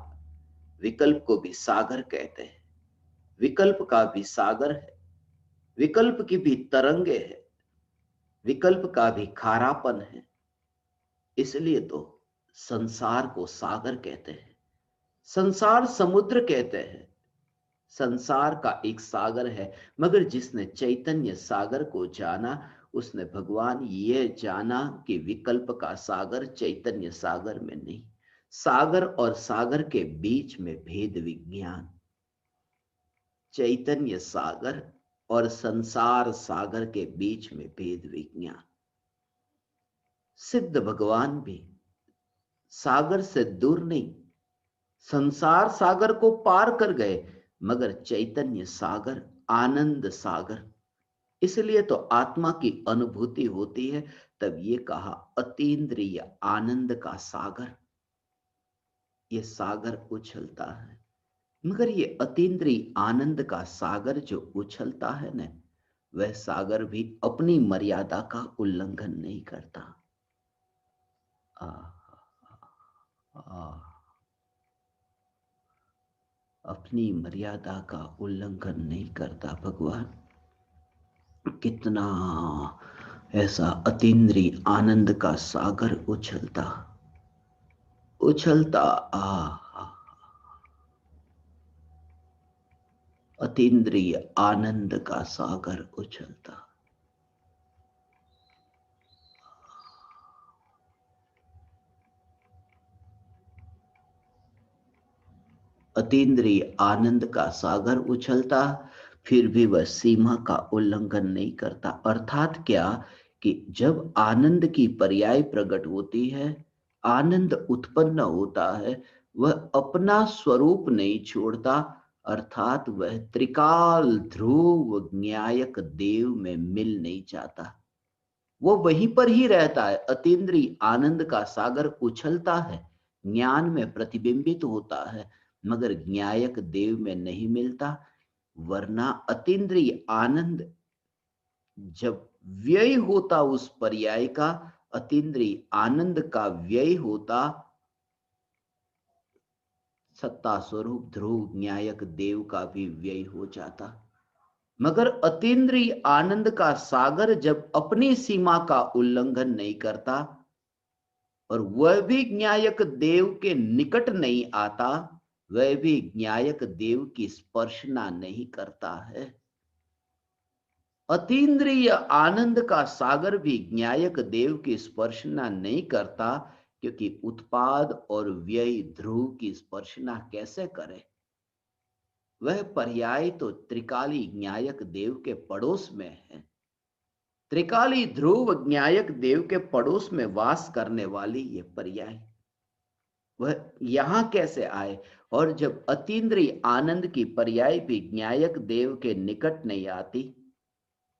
विकल्प को भी सागर कहते हैं। विकल्प का भी सागर है, विकल्प की भी तरंगे है, विकल्प का भी खारापन है। इसलिए तो संसार को सागर कहते हैं, संसार समुद्र कहते हैं। संसार का एक सागर है, मगर जिसने चैतन्य सागर को जाना, उसने भगवान ये जाना कि विकल्प का सागर चैतन्य सागर में नहीं, सागर और सागर के बीच में भेद विज्ञान। चैतन्य सागर और संसार सागर के बीच में भेद विज्ञान। सिद्ध भगवान भी सागर से दूर नहीं, संसार सागर को पार कर गए, मगर चैतन्य सागर, आनंद सागर, इसलिए तो आत्मा की अनुभूति होती है। तब ये कहा अतीन्द्रिय आनंद का सागर। ये सागर उछलता है, मगर ये अतीन्द्रिय आनंद का सागर जो उछलता है ना, वह सागर भी अपनी मर्यादा का उल्लंघन नहीं करता। आ, आ, अपनी मर्यादा का उल्लंघन नहीं करता भगवान। कितना ऐसा अतीन्द्रिय आनंद का सागर उछलता उछलता, अतीन्द्रिय आनंद का सागर उछलता। अतीन्द्रिय आनंद का सागर उछलता, फिर भी वह सीमा का उल्लंघन नहीं करता। अर्थात क्या कि जब आनंद की पर्याय प्रकट होती है, आनंद उत्पन्न होता है, वह अपना स्वरूप नहीं छोड़ता। अर्थात वह त्रिकाल ध्रुव न्यायक देव में मिल नहीं जाता, वो वहीं पर ही रहता है। अतीन्द्रिय आनंद का सागर उछलता है, ज्ञान में प्रतिबिंबित होता है, मगर न्यायक देव में नहीं मिलता। वरना अतीन्द्रिय आनंद जब व्यय होता उस पर्याय का, अतीन्द्रिय आनंद का व्यय होता, सत्ता स्वरूप ध्रुव न्यायक देव का भी व्यय हो जाता। मगर अतीन्द्रिय आनंद का सागर जब अपनी सीमा का उल्लंघन नहीं करता और वह भी न्यायक देव के निकट नहीं आता, वह भी न्यायक देव की स्पर्शना नहीं करता है। अतीन्द्रिय आनंद का सागर भी न्यायक देव की स्पर्शना नहीं करता, क्योंकि उत्पाद और व्यय ध्रुव की स्पर्शना कैसे करे। वह पर्याय तो त्रिकाली न्यायक देव के पड़ोस में है। त्रिकाली ध्रुव न्यायक देव के पड़ोस में वास करने वाली ये पर्याय, वह यहां कैसे आए। और जब अतीन्द्रिय आनंद की पर्याय भी न्यायक देव के निकट नहीं आती,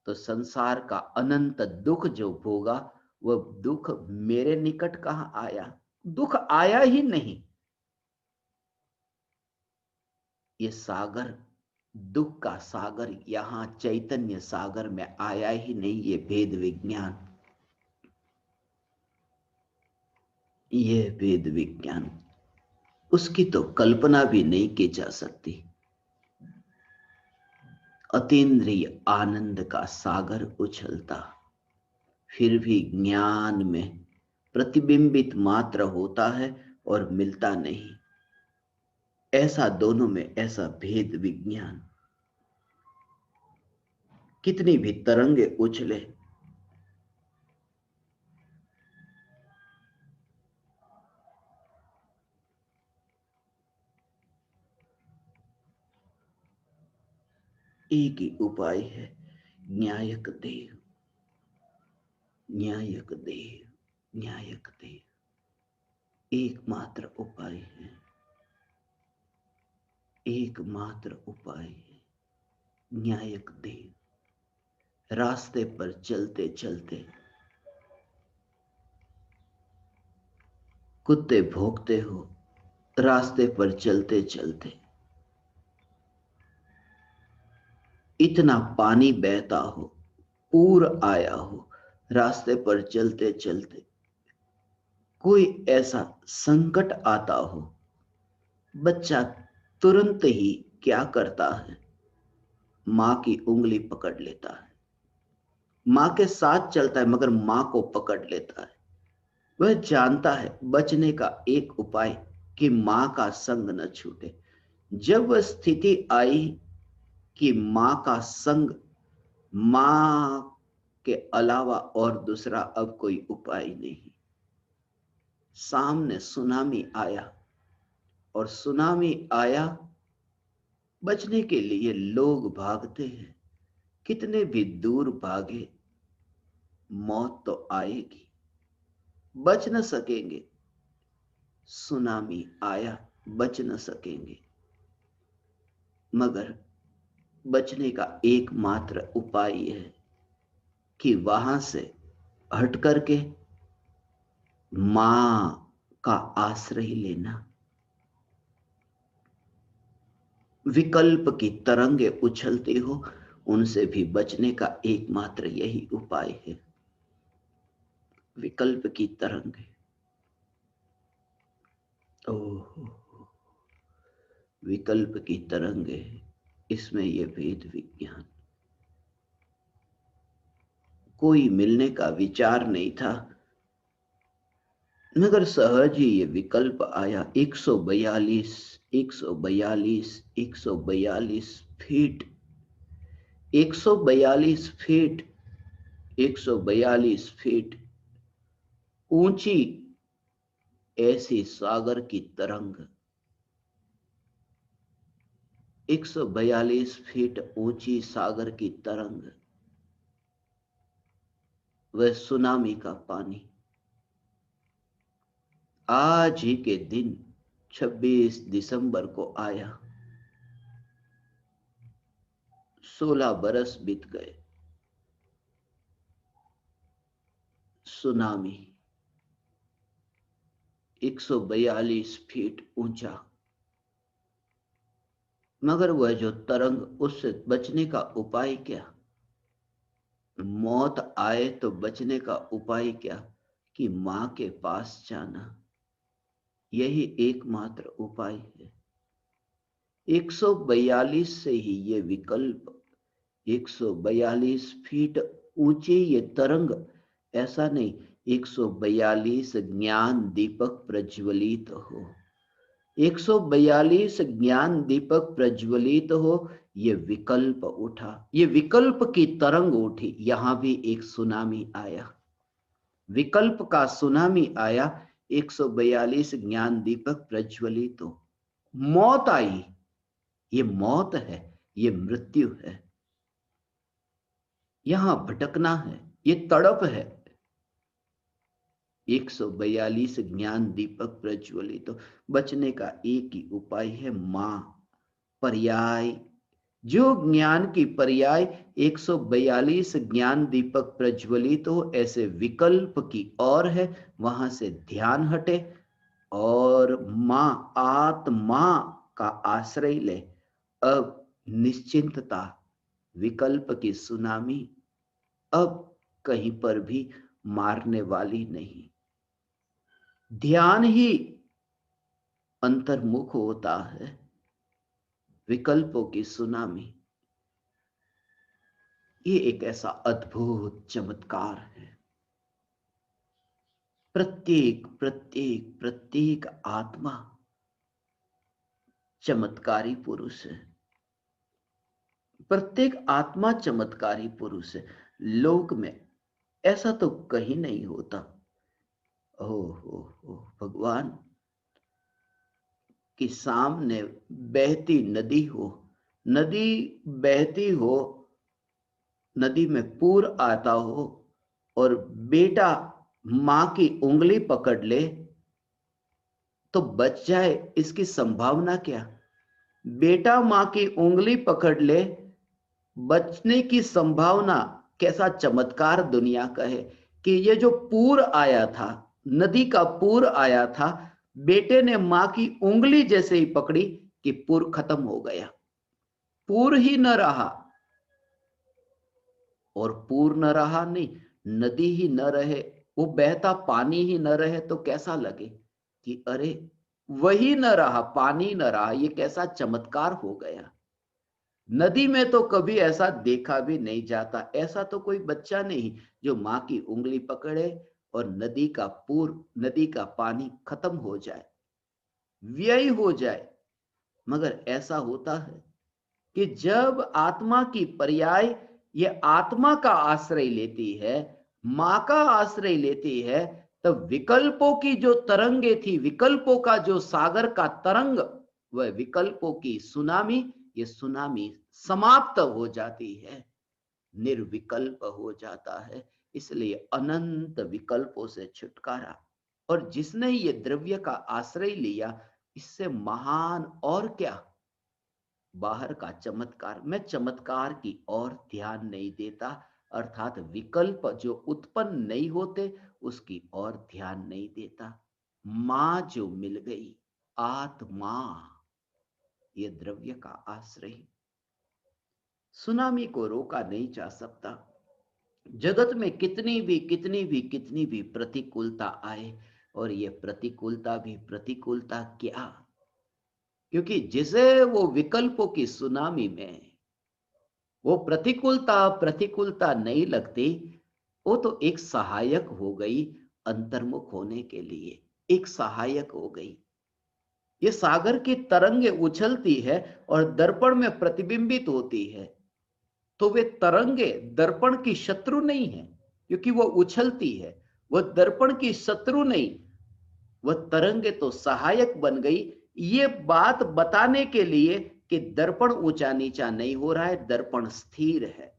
तो संसार का अनंत दुख जो भोगा, वह दुख मेरे निकट कहां आया, दुख आया ही नहीं। ये सागर, दुख का सागर यहां चैतन्य सागर में आया ही नहीं। ये भेद विज्ञान, ये भेद विज्ञान, उसकी तो कल्पना भी नहीं की जा सकती। अतीन्द्रिय आनंद का सागर उछलता, फिर भी ज्ञान में प्रतिबिंबित मात्र होता है और मिलता नहीं। ऐसा दोनों में ऐसा भेद विज्ञान। कितनी भी तरंगे उछले, एक ही उपाय है, न्यायक देव, न्यायक देव, न्यायक देव, एकमात्र उपाय है, एकमात्र उपाय है, न्यायक देव। रास्ते पर चलते चलते कुत्ते भौंकते हो, रास्ते पर चलते चलते इतना पानी बहता हो, पूर आया हो, रास्ते पर चलते चलते कोई ऐसा संकट आता हो, बच्चा तुरंत ही क्या करता है? मां की उंगली पकड़ लेता है, मां के साथ चलता है मगर मां को पकड़ लेता है। वह जानता है बचने का एक उपाय कि मां का संग न छूटे। जब वह स्थिति आई कि मां का संग, मां के अलावा और दूसरा अब कोई उपाय नहीं, सामने सुनामी आया, और सुनामी आया, बचने के लिए लोग भागते हैं, कितने भी दूर भागे मौत तो आएगी, बच न सकेंगे। सुनामी आया, बच न सकेंगे, मगर बचने का एकमात्र उपाय है कि वहां से हट करके मां का आश्रय लेना। विकल्प की तरंगे उछलती हो, उनसे भी बचने का एकमात्र यही उपाय है। विकल्प की तरंगे, ओह, विकल्प की तरंगे, इसमें यह भेद विज्ञान। कोई मिलने का विचार नहीं था, मगर सहज ही ये विकल्प आया। 142 142 142 फीट, 142 फीट, 142 फीट ऊंची ऐसी सागर की तरंग, 142 फीट ऊंची सागर की तरंग, वह सुनामी का पानी। आज ही के दिन 26 दिसंबर को आया। 16 बरस बीत गए। सुनामी 142 फीट ऊंचा, मगर वह जो तरंग, उससे बचने का उपाय क्या? मौत आए तो बचने का उपाय क्या? कि मां के पास जाना, यही एकमात्र उपाय है। 142 से ही ये विकल्प, 142 फीट ऊंची ये तरंग, ऐसा नहीं 142 ज्ञान दीपक प्रज्वलित हो, 142 ज्ञान दीपक प्रज्वलित हो, ये विकल्प उठा, ये विकल्प की तरंग उठी। यहां भी एक सुनामी आया, विकल्प का सुनामी आया। 142 ज्ञान दीपक प्रज्वलित हो, मौत आई। ये मौत है, ये मृत्यु है, यहां भटकना है, ये तड़प है। 142 ज्ञान दीपक प्रज्वलित तो बचने का एक ही उपाय है, मां। पर्याय, जो ज्ञान की पर्याय 142 ज्ञान दीपक प्रज्वलित हो, ऐसे विकल्प की ओर है, वहां से ध्यान हटे और मां, आत्मा का आश्रय ले। अब निश्चिंतता, विकल्प की सुनामी अब कहीं पर भी मारने वाली नहीं। ध्यान ही अंतर्मुख होता है, विकल्पों की सुनामी ये एक ऐसा अद्भुत चमत्कार है। प्रत्येक प्रत्येक प्रत्येक आत्मा चमत्कारी पुरुष है, प्रत्येक आत्मा चमत्कारी पुरुष है। लोक में ऐसा तो कहीं नहीं होता। हो भगवान कि सामने बहती नदी हो, नदी बहती हो, नदी में पूर आता हो और बेटा मां की उंगली पकड़ ले तो बच जाए, इसकी संभावना क्या? बेटा मां की उंगली पकड़ ले, बचने की संभावना कैसा चमत्कार दुनिया का है कि ये जो पूर आया था, नदी का पूर आया था, बेटे ने मां की उंगली जैसे ही पकड़ी कि पूर खत्म हो गया। पूर ही न रहा, और पूर न रहा नहीं, नदी ही न रहे, वो बहता पानी ही न रहे तो कैसा लगे कि अरे वही न रहा, पानी न रहा, ये कैसा चमत्कार हो गया। नदी में तो कभी ऐसा देखा भी नहीं जाता। ऐसा तो कोई बच्चा नहीं जो मां की उंगली पकड़े और नदी का पूर, नदी का पानी खत्म हो जाए, व्यय हो जाए। मगर ऐसा होता है कि जब आत्मा की पर्याय ये आत्मा का आश्रय लेती है, मां का आश्रय लेती है, तब विकल्पों की जो तरंगे थी, विकल्पों का जो सागर का तरंग, वह विकल्पों की सुनामी, ये सुनामी समाप्त हो जाती है, निर्विकल्प हो जाता है। इसलिए अनंत विकल्पों से छुटकारा। और जिसने ये द्रव्य का आश्रय लिया, इससे महान और क्या बाहर का चमत्कार। मैं चमत्कार की ओर ध्यान नहीं देता, अर्थात विकल्प जो उत्पन्न नहीं होते उसकी ओर ध्यान नहीं देता। मां जो मिल गई, आत्मा, ये द्रव्य का आश्रय। सुनामी को रोका नहीं जा सकता। जगत में कितनी भी प्रतिकूलता आए, और ये प्रतिकूलता भी प्रतिकूलता क्या, क्योंकि जिसे वो विकल्पों की सुनामी में वो प्रतिकूलता प्रतिकूलता नहीं लगती, वो तो एक सहायक हो गई अंतर्मुख होने के लिए, एक सहायक हो गई। ये सागर की तरंगे उछलती है और दर्पण में प्रतिबिंबित होती है, तो वे तरंगे दर्पण की शत्रु नहीं है, क्योंकि वो उछलती है। वह दर्पण की शत्रु नहीं, वह तरंगे तो सहायक बन गई, ये बात बताने के लिए कि दर्पण ऊंचा नीचा नहीं हो रहा है, दर्पण स्थिर है।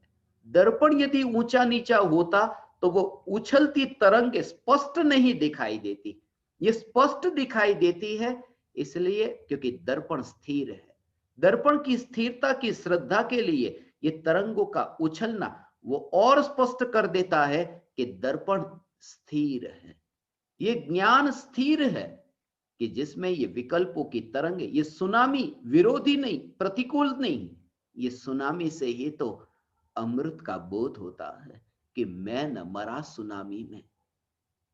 दर्पण यदि ऊंचा नीचा होता तो वो उछलती तरंग स्पष्ट नहीं दिखाई देती। ये स्पष्ट दिखाई देती है इसलिए क्योंकि दर्पण स्थिर है। दर्पण की स्थिरता की श्रद्धा के लिए ये तरंगों का उछलना वो और स्पष्ट कर देता है कि दर्पण स्थिर है। ये ज्ञान स्थिर है कि जिसमें ये विकल्पों की तरंगे, ये सुनामी विरोधी नहीं, प्रतिकूल नहीं, ये सुनामी से ही तो अमृत का बोध होता है कि मैं न मरा सुनामी में,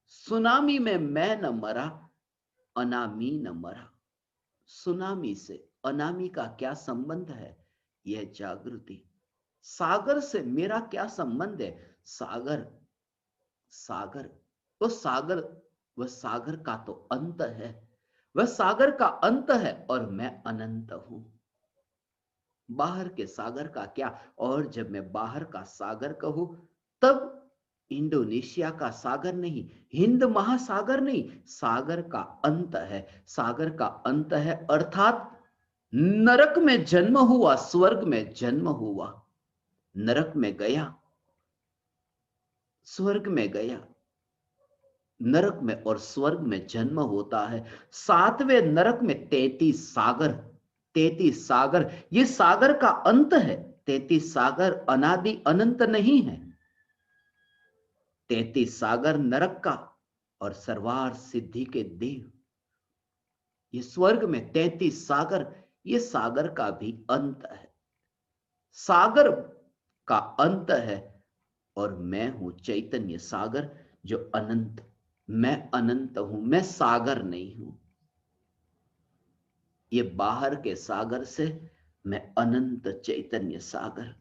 सुनामी में मैं न मरा, अनामी न मरा। सुनामी से अनामी का क्या संबंध है? यह जागृति। सागर से मेरा क्या संबंध है? सागर, सागर, तो सागर, वह सागर का तो अंत है, वह सागर का अंत है और मैं अनंत हूं। बाहर के सागर का क्या? और जब मैं बाहर का सागर कहूं तब इंडोनेशिया का सागर नहीं, हिंद महासागर नहीं, सागर का अंत है। सागर का अंत है अर्थात नरक में जन्म हुआ, स्वर्ग में जन्म हुआ, नरक में गया, स्वर्ग में गया, नरक में और स्वर्ग में जन्म होता है। सातवें नरक में 33 सागर, 33 सागर, ये सागर का अंत है। 33 सागर अनादि अनंत नहीं है। 33 सागर नरक का और सर्वार सिद्धि के देव, ये स्वर्ग में 33 सागर, ये सागर का भी अंत है। सागर का अंत है और मैं हूं चैतन्य सागर जो अनंत। मैं अनंत हूं, मैं सागर नहीं हूं। ये बाहर के सागर से मैं अनंत चैतन्य सागर,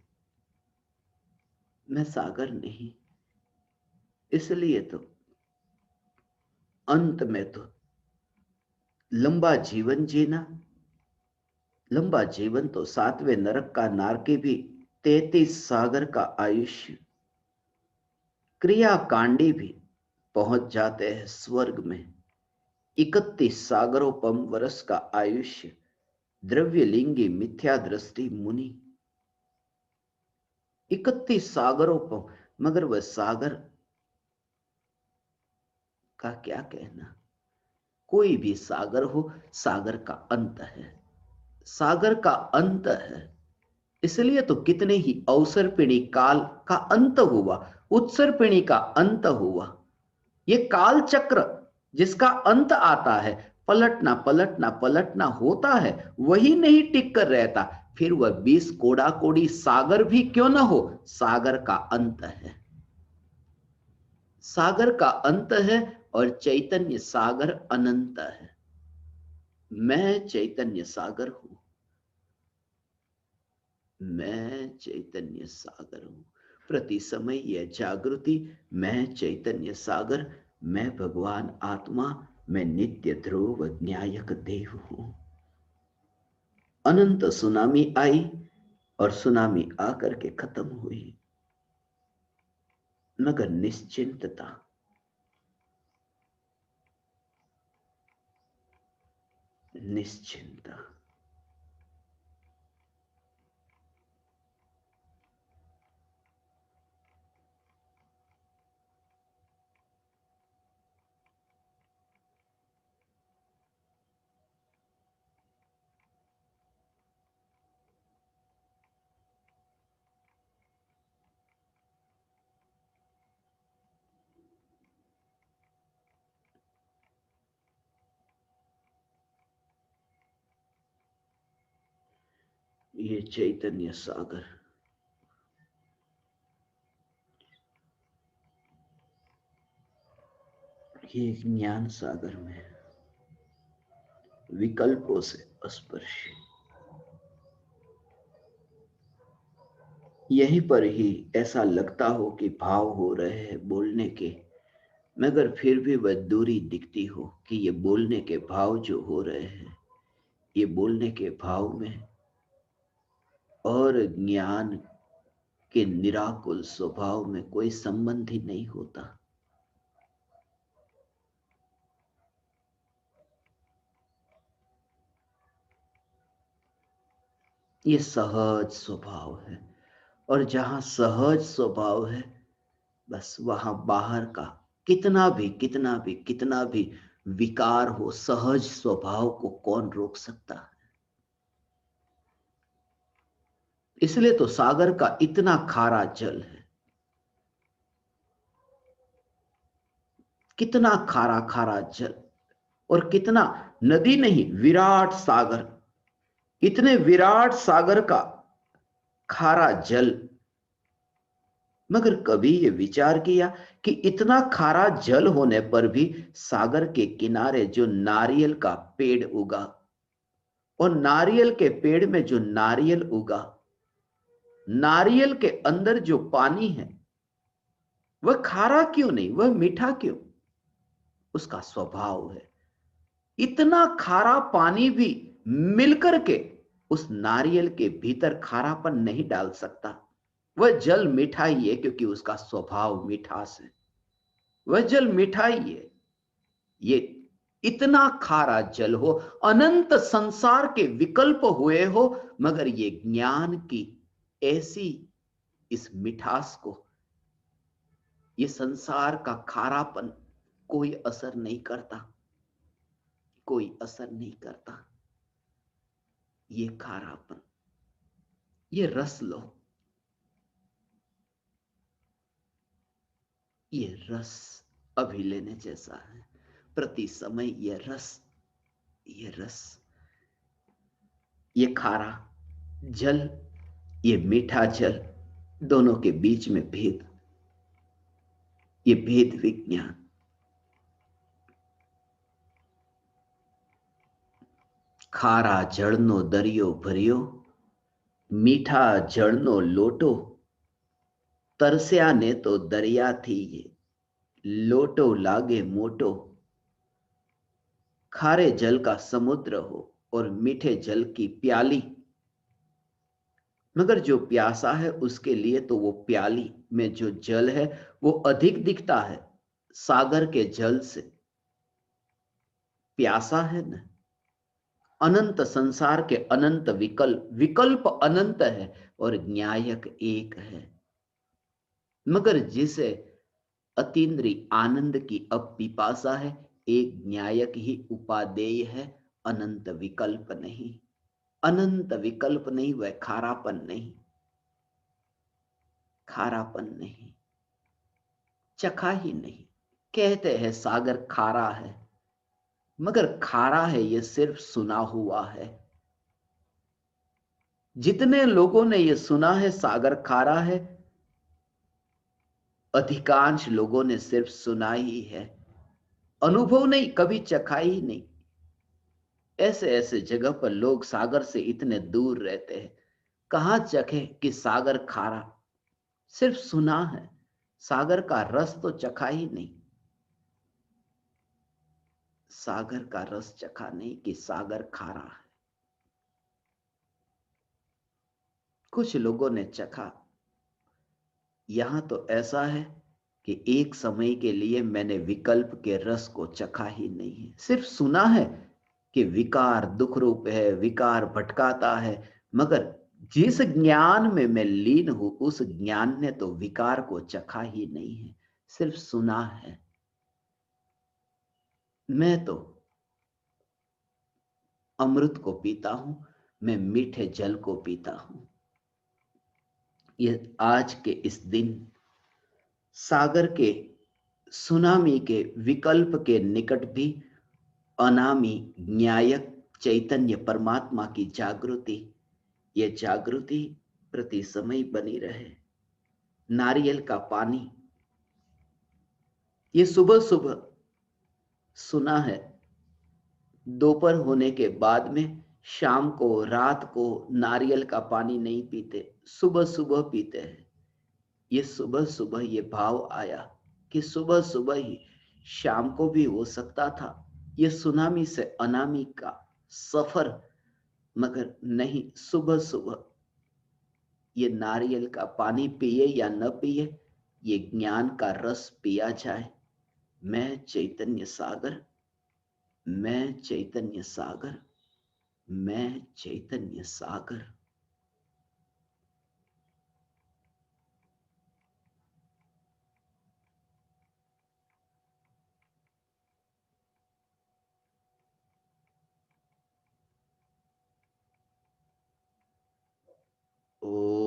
मैं सागर नहीं। इसलिए तो अंत में तो लंबा जीवन जीना, लंबा जीवन तो सातवें नरक का नारकी भी 33 सागर का आयुष्य, क्रियाकांडी भी पहुंच जाते हैं स्वर्ग में। 31 सागरोपम वर्ष का आयुष्य, द्रव्यलिंगी मिथ्या दृष्टि मुनि, 31 सागरोपम। मगर वह सागर का क्या कहना, कोई भी सागर हो, सागर का अंत है, सागर का अंत है। इसलिए तो कितने ही अवसर्पिणी काल का अंत हुआ, उत्सर्पिणी का अंत हुआ। ये काल चक्र जिसका अंत आता है, पलटना पलटना पलटना होता है, वही नहीं टिक कर रहता। फिर वह 20 कोड़ा कोड़ी सागर भी क्यों ना हो, सागर का अंत है, सागर का अंत है। और चैतन्य सागर अनंत है। मैं चैतन्य सागर हूं, मैं चैतन्य सागर हूं। प्रति समय यह जागृति, मैं चैतन्य सागर, मैं भगवान आत्मा, मैं नित्य ध्रुव न्यायक देव हूं। अनंत सुनामी आई और सुनामी आकर के खत्म हुई, मगर निश्चिंतता, निश्चिंता। ये चैतन्य सागर, ये ज्ञान सागर में विकल्पों से अस्पर्शी, यहीं पर ही ऐसा लगता हो कि भाव हो रहे हैं बोलने के, मगर फिर भी वह दूरी दिखती हो कि ये बोलने के भाव जो हो रहे हैं, ये बोलने के भाव में और ज्ञान के निराकुल स्वभाव में कोई संबंध ही नहीं होता। ये सहज स्वभाव है, और जहां सहज स्वभाव है, बस वहां बाहर का कितना भी कितना भी कितना भी विकार हो, सहज स्वभाव को कौन रोक सकता है। इसलिए तो सागर का इतना खारा जल है, कितना खारा खारा जल, और कितना, नदी नहीं विराट सागर, इतने विराट सागर का खारा जल। मगर कभी ये विचार किया कि इतना खारा जल होने पर भी सागर के किनारे जो नारियल का पेड़ उगा, और नारियल के पेड़ में जो नारियल उगा, नारियल के अंदर जो पानी है वह खारा क्यों नहीं, वह मीठा क्यों? उसका स्वभाव है। इतना खारा पानी भी मिलकर के उस नारियल के भीतर खारापन नहीं डाल सकता। वह जल मीठा ही है क्योंकि उसका स्वभाव मिठास है, वह जल मीठा ही है। ये इतना खारा जल हो, अनंत संसार के विकल्प हुए हो, मगर ये ज्ञान की ऐसी इस मिठास को, ये संसार का खारापन कोई असर नहीं करता, कोई असर नहीं करता। ये खारापन, ये रस लो, ये रस अभी लेने जैसा है। प्रति समय ये रस, ये रस, ये खारा जल, ये मीठा जल, दोनों के बीच में भेद, ये भेद विज्ञान। खारा जड़नो दरियो भरियो, मीठा जड़नो लोटो, तरस्या ने तो दरिया थी ये, लोटो लागे मोटो। खारे जल का समुद्र हो और मीठे जल की प्याली, मगर जो प्यासा है उसके लिए तो वो प्याली में जो जल है वो अधिक दिखता है सागर के जल से। प्यासा है ना, अनंत संसार के अनंत विकल्प, विकल्प अनंत है और न्यायक एक है। मगर जिसे अतीन्द्रिय आनंद की अब पिपासा है, एक न्यायक ही उपादेय है, अनंत विकल्प नहीं। अनंत विकल्प नहीं, वह खारापन नहीं, खारापन नहीं, चखा ही नहीं। कहते हैं सागर खारा है, मगर खारा है ये सिर्फ सुना हुआ है। जितने लोगों ने ये सुना है सागर खारा है, अधिकांश लोगों ने सिर्फ सुना ही है, अनुभव नहीं, कभी चखा ही नहीं। ऐसे ऐसे जगह पर लोग सागर से इतने दूर रहते हैं, कहां चखे कि सागर खारा, सिर्फ सुना है, सागर का रस तो चखा ही नहीं। सागर का रस चखा नहीं कि सागर खारा है। कुछ लोगों ने चखा। यहां तो ऐसा है कि एक समय के लिए मैंने विकल्प के रस को चखा ही नहीं है, सिर्फ सुना है कि विकार दुख रूप है, विकार भटकाता है, मगर जिस ज्ञान में मैं लीन हूं उस ज्ञान ने तो विकार को चखा ही नहीं है, सिर्फ सुना है। मैं तो अमृत को पीता हूं, मैं मीठे जल को पीता हूं। ये आज के इस दिन सागर के सुनामी के विकल्प के निकट भी अनामी न्यायक चैतन्य परमात्मा की जागृति, ये जागृति प्रति समय बनी रहे। नारियल का पानी, ये सुबह सुबह सुना है, दोपहर होने के बाद में शाम को रात को नारियल का पानी नहीं पीते, सुबह सुबह पीते हैं। ये सुबह सुबह ये भाव आया कि सुबह सुबह ही, शाम को भी हो सकता था ये सुनामी से अनामी का सफर, मगर नहीं, सुबह सुबह ये नारियल का पानी पिए या न पिए, ये ज्ञान का रस पिया जाए। मैं चैतन्य सागर, मैं चैतन्य सागर, मैं चैतन्य सागर। ओ